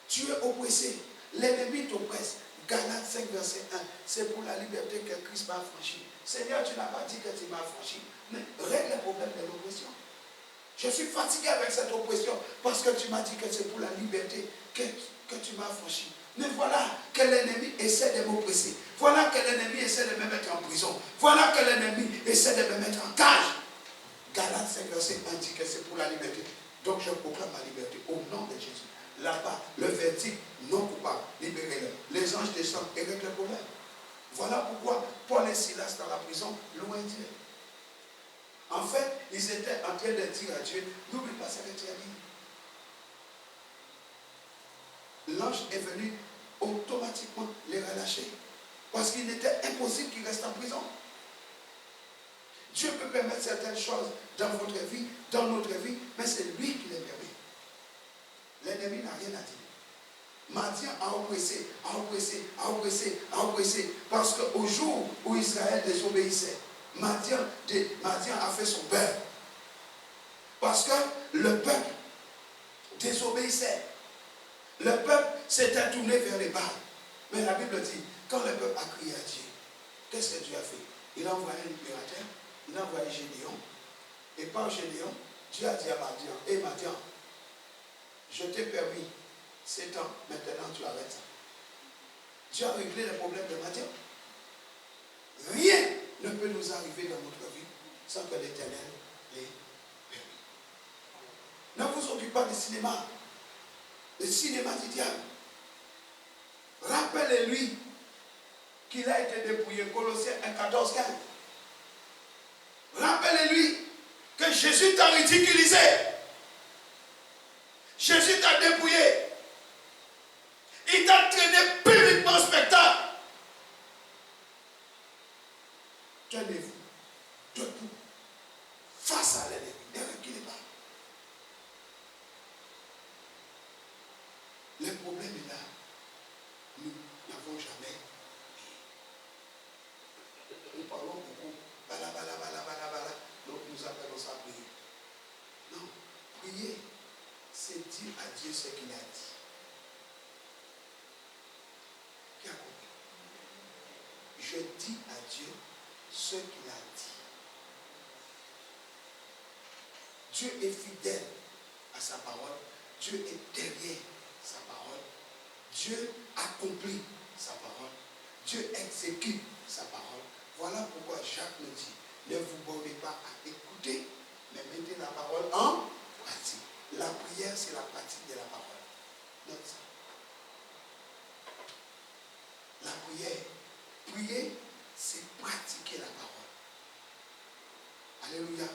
Tu es oppressé. L'ennemi t'oppresse. Galates 5, verset 1. C'est pour la liberté que Christ m'a affranchi. Seigneur, tu n'as pas dit que tu m'as affranchi. Mais règle le problème de l'oppression. Je suis fatigué avec cette oppression parce que tu m'as dit que c'est pour la liberté que tu m'as affranchi. Mais voilà que l'ennemi essaie de m'oppresser. Voilà que l'ennemi essaie de me mettre en prison. Voilà que l'ennemi essaie de me mettre en cage. Galates 5, verset 1 dit que c'est pour la liberté. Donc je proclame ma liberté au nom de Jésus. Là-bas, le verdict non coupable, libérez-le. Les anges descendent et règlent le problème. Voilà pourquoi Paul et Silas dans la prison louaient Dieu. En fait, ils étaient en train de dire à Dieu, n'oublie pas ce que tu as dit. L'ange est venu automatiquement les relâcher. Parce qu'il était impossible qu'ils restent en prison. Dieu peut permettre certaines choses dans votre vie, dans notre vie, mais c'est lui qui les permet. L'ennemi n'a rien à dire. Madian a oppressé, a oppressé, a oppressé, a oppressé. Parce qu'au jour où Israël désobéissait, Madian a fait son beurre. Parce que le peuple désobéissait. Le peuple s'était tourné vers les Baals. Mais la Bible dit, quand le peuple a crié à Dieu, qu'est-ce que Dieu a fait? Il a envoyé un libérateur, il a envoyé Gédéon. Et par Gédéon, Dieu a dit à Madian, hé Madian, je t'ai permis 7 ans, maintenant tu arrêtes ça. Dieu a réglé le problème de Madian. Rien ne peut nous arriver dans notre vie sans que l'Éternel l'ait permis. Ne vous occupez pas du cinéma. Le cinéma du diable. Rappelez-lui qu'il a été dépouillé. Colossiens 1, 14, 15. Rappelez-lui que Jésus t'a ridiculisé. Jésus t'a dépouillé. Il t'a traîné publiquement au spectacle. Tenez-vous debout face à l'ennemi. Ne reculez pas. Le problème est là. Nous n'avons jamais prié. Nous parlons beaucoup. Bala, bala, bala, bala, bala. Donc nous appelons ça prier. Non. Prier, c'est dire à Dieu ce qu'il a dit. Qui a compris? Je dis à Dieu ce qu'il a dit. Dieu est fidèle à sa parole. Dieu est derrière sa parole. Dieu accomplit sa parole. Dieu exécute sa parole. Voilà pourquoi Jacques nous dit, ne vous bornez pas à écouter, mais mettez la parole en pratique. La prière, c'est la pratique de la parole. Note ça. La prière. Prier, c'est pratiquer la parole. Alléluia.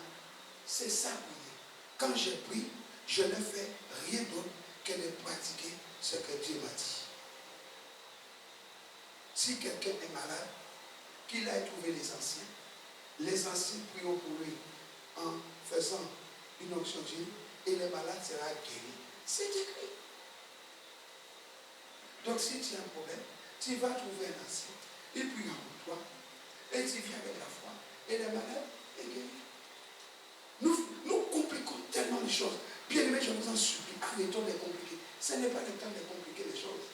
C'est ça, prier. Quand je prie, je ne fais rien d'autre que de pratiquer ce que Dieu m'a dit. Si quelqu'un est malade, qu'il aille trouver les anciens prieront pour lui en faisant une onction d'huile et le malade sera guéri. C'est écrit. Donc si tu as un problème, tu vas trouver un ancien, il priera pour toi et tu viens avec la foi et le malade est guéri. Nous compliquons tellement les choses. Bien aimé, je vous en supplie, arrêtons de compliquer. Ce n'est pas le temps de compliquer les choses.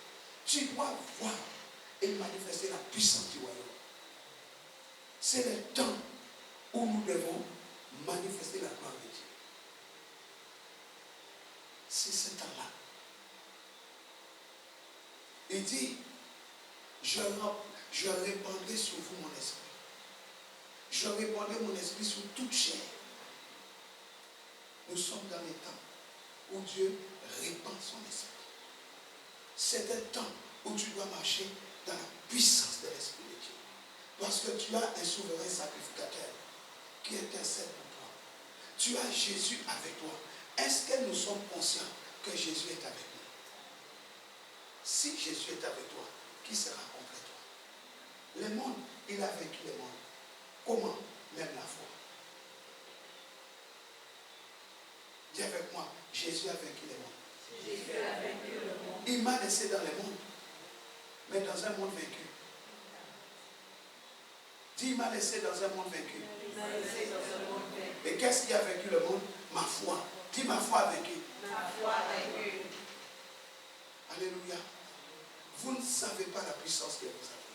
Tu dois voir et manifester la puissance du royaume. C'est le temps où nous devons manifester la gloire de Dieu. C'est ce temps-là. Il dit, je répandrai sur vous mon esprit. Je répandrai mon esprit sur toute chair. Nous sommes dans les temps où Dieu répand son esprit. C'est un temps où tu dois marcher dans la puissance de l'esprit de Dieu. Parce que tu as un souverain sacrificateur qui intercède pour toi. Tu as Jésus avec toi. Est-ce que nous sommes conscients que Jésus est avec nous? Si Jésus est avec toi, qui sera contre toi? Le monde, il a vaincu le monde. Comment? Même la foi. Dis avec moi, Jésus a vaincu le monde. Jésus a vaincu le monde. Il m'a laissé dans le monde, mais dans un monde vaincu. Dis, il m'a laissé dans un monde vaincu. Il m'a laissé dans un monde vaincu. Et qu'est-ce qui a vaincu le monde? Ma foi. Dis, ma foi a vaincu. Ma foi a vaincu. Alléluia. Vous ne savez pas la puissance que vous avez.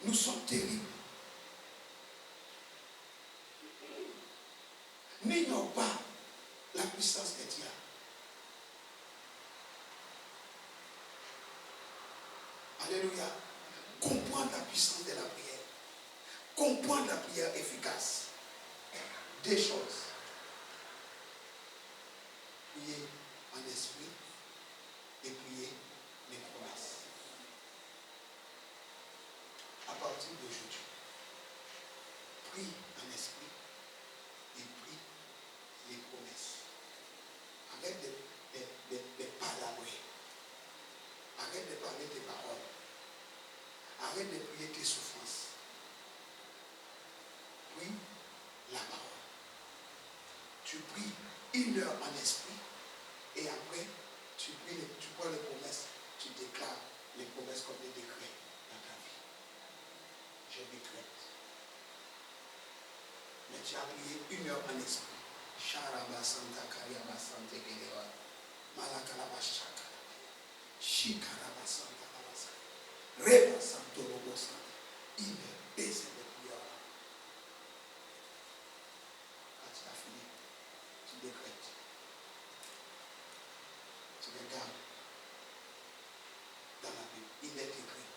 Nous sommes terribles. N'ignore pas la puissance que tu as. Alléluia. Comprendre la puissance de la prière. Comprendre la prière efficace. Des choses. Prier en esprit et prier les promesses. À partir d'aujourd'hui, prie en esprit et prie les promesses. Arrête de palabrer. Arrête de parler tes paroles. Arrête de prier tes souffrances. Prie la parole. Tu pries 1 heure en esprit et après tu prends les promesses, tu déclares les promesses comme des décrets dans ta vie. Je décrète. Mais tu as prié 1 heure en esprit. Sharaba Santa Kariaba Santa Gedewa. Malakalaba Shaka. Shikaraba Santa Labasa. Reba Santo Robo Santa. Il est baisé de prière. Quand tu as fini, tu décrètes. Tu regardes dans la Bible. Il est écrit.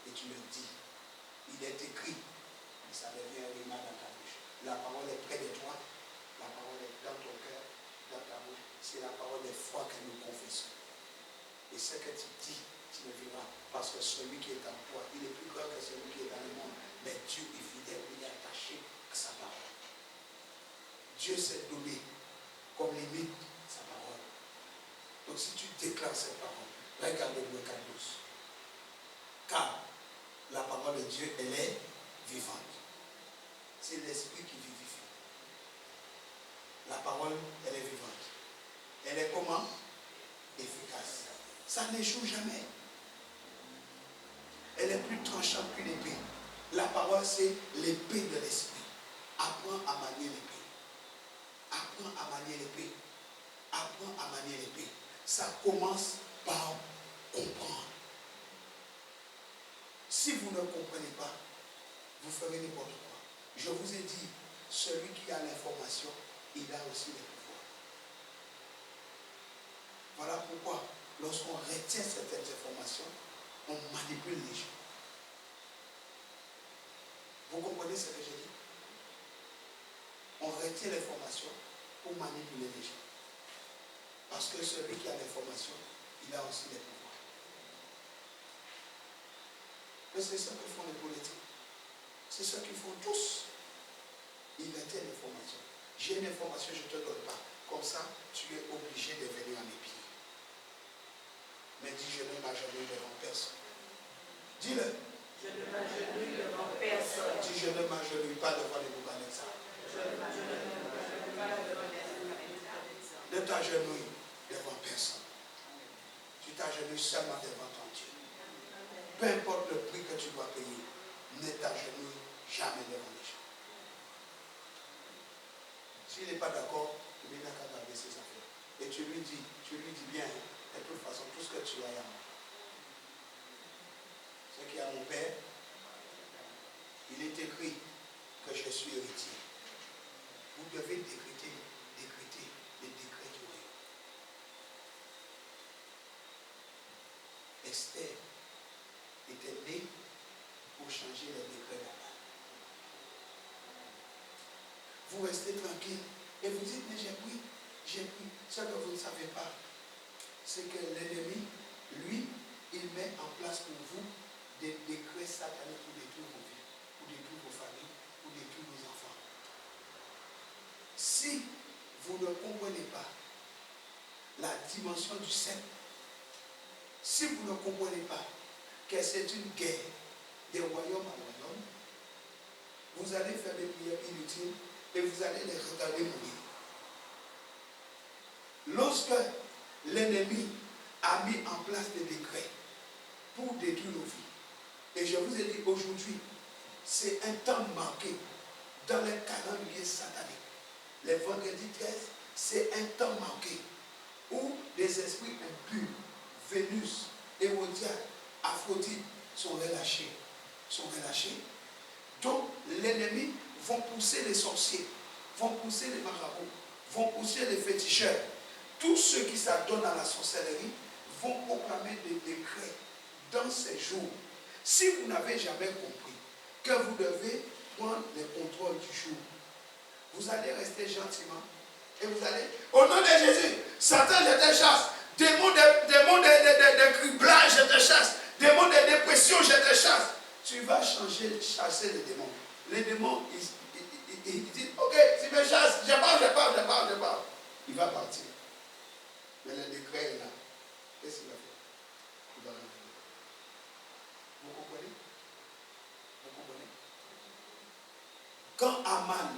Et tu le dis. Il est écrit. Mais ça devient un rima dans ta bouche. La parole est près de toi. La parole est dans ton cœur, dans ta bouche. C'est la parole de foi que nous confessons. Et ce que tu dis, tu le vivras. Parce que celui qui est en toi, il est plus grand que celui qui est dans le monde. Mais Dieu est fidèle, il est attaché à sa parole. Dieu s'est donné comme limite sa parole. Donc si tu déclares cette parole, regarde le Luc 12. Car la parole de Dieu, elle est vivante. C'est l'esprit qui vivifie. La parole, elle est vivante. Elle est comment? Efficace. Ça n'échoue jamais. Elle est plus tranchante qu'une épée. La parole, c'est l'épée de l'esprit. Apprends à manier l'épée. Apprends à manier l'épée. Apprends à manier l'épée. Ça commence par comprendre. Si vous ne comprenez pas, vous ferez n'importe quoi. Je vous ai dit, celui qui a l'information, il a aussi le pouvoir. Voilà pourquoi, lorsqu'on retient certaines informations, on manipule les gens. Vous comprenez ce que j'ai dit? On retient l'information pour manipuler les gens. Parce que celui qui a l'information, il a aussi le pouvoir. Mais c'est ça que font les politiques. C'est ça qu'ils font tous. Ils retiennent l'information. J'ai une information, je ne te donne pas. Comme ça, tu es obligé de venir à mes pieds. Mais dis, je ne m'agenouille devant personne. Dis-le. Je ne m'agenouille devant personne. Dis, je ne m'agenouille pas devant les Boubanetza. Je ne m'agenouille pas devant les Boubanetza. Ne t'agenouille devant personne. Tu t'agenouilles seulement devant ton Dieu. Peu importe le prix que tu dois payer, ne t'agenouille jamais devant les gens. S'il n'est pas d'accord, il n'a qu'à garder ses affaires. Et tu lui dis bien, de toute façon, tout ce que tu as à moi. Ce qui est à mon père, il est écrit que je suis héritier. Vous devez décréter les décrets du royaume. Esther était née pour changer les décrets d'Aman. Vous restez tranquille et vous dites, mais j'ai pris. Ce que vous ne savez pas, c'est que l'ennemi, lui, il met en place pour vous des décrets sataniques pour détruire vos vies, pour détruire vos familles, pour détruire vos enfants. Si vous ne comprenez pas la dimension du ciel, si vous ne comprenez pas que c'est une guerre de royaume à royaume, vous allez faire des prières inutiles et vous allez les regarder mourir. Lorsque l'ennemi a mis en place des décrets pour détruire nos vies, et je vous ai dit aujourd'hui, c'est un temps marqué dans les calendriers sataniques. Les vendredis 13, c'est un temps marqué où des esprits impurs, Vénus, Hérodiade, Aphrodite sont relâchés. Donc l'ennemi vont pousser les sorciers, vont pousser les marabouts, vont pousser les féticheurs. Tous ceux qui s'adonnent à la sorcellerie vont proclamer des décrets dans ces jours. Si vous n'avez jamais compris que vous devez prendre les contrôles du jour, vous allez rester gentiment et vous allez, au nom de Jésus, Satan, je te chasse. Démons de criblage, je te chasse. Démons de dépression, je te chasse. Tu vas chasser les démons. Les démons, ils disent, ok, tu me chasses, je pars. Il va partir. Mais le décret est là. Qu'est-ce qu'il va faire? Il va revenir. Vous comprenez? Quand Aman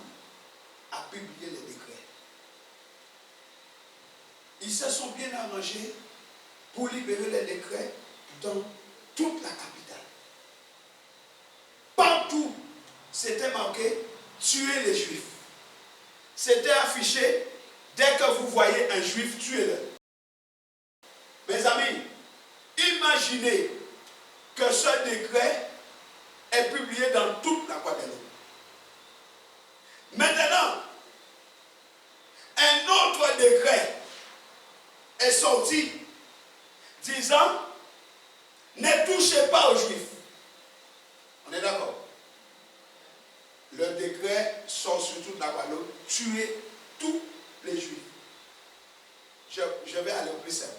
a publié les décrets, ils se sont bien arrangés pour libérer les décrets dans toute la capitale. Partout, c'était marqué « Tuez les Juifs ». C'était affiché « Dès que vous voyez un Juif, tuez-le ». Mes amis, imaginez que ce décret est publié dans toute la Guadeloupe. Maintenant, un autre décret est sorti disant ne touchez pas aux Juifs. On est d'accord? Le décret sort sur toute la Guadeloupe, tuer tous les Juifs. Je vais aller au plus simple.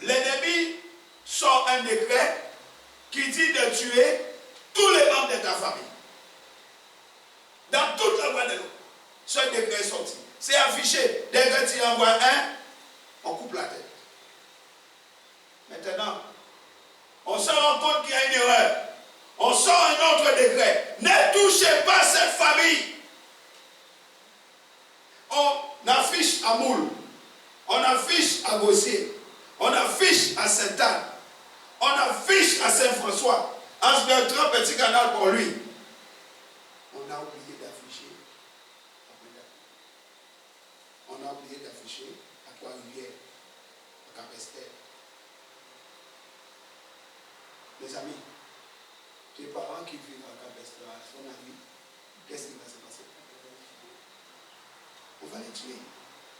L'ennemi sort un décret qui dit de tuer tous les membres de ta famille. Dans toute la Guadeloupe, ce décret est sorti. C'est affiché. Dès que tu envoies un, on coupe la tête. Maintenant, on se rend compte qu'il y a une erreur. On sort un autre décret. Ne touchez pas cette famille. On affiche à Moule. On affiche à Gossier. On affiche à Sainte-Anne. On affiche à Saint-François. En Bertrand, petit canal pour lui. On a oublié d'afficher à Pointe-à-Pitre. On a oublié d'afficher à Trois-Rivières, à Cap-Esther. Les amis, tes parents qui vivent à Cap-Esther, à son avis, qu'est-ce qui va se passer? On va les tuer.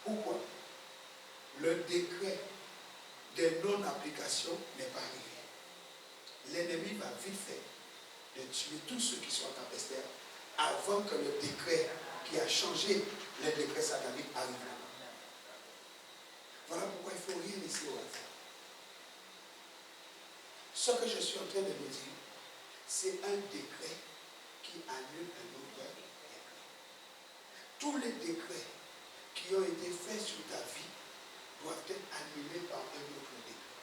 Pourquoi? Le décret de non-application n'est pas arrivé. L'ennemi va vite fait de tuer tous ceux qui sont à Cap-Esther avant que le décret qui a changé les décrets sataniques arrive. Voilà pourquoi il ne faut rien laisser au hasard. Ce que je suis en train de vous dire, c'est un décret qui annule un autre décret. Tous les décrets qui ont été faits sur ta vie doivent être annulés par un autre décret.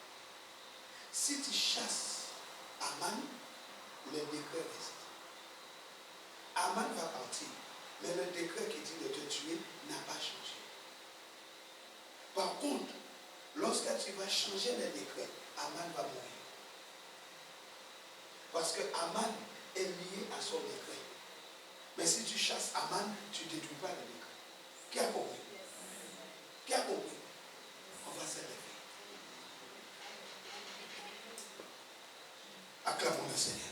Si tu chasses Aman, le décret reste. Aman va partir, mais le décret qui dit de te tuer n'a pas changé. Par contre, lorsque tu vas changer le décret, Aman va mourir. Parce que Aman est lié à son décret. Mais si tu chasses Aman, tu ne détruis pas le décret. Qui a compris? Qui a compris? On va s'élever. Acclamons le Seigneur.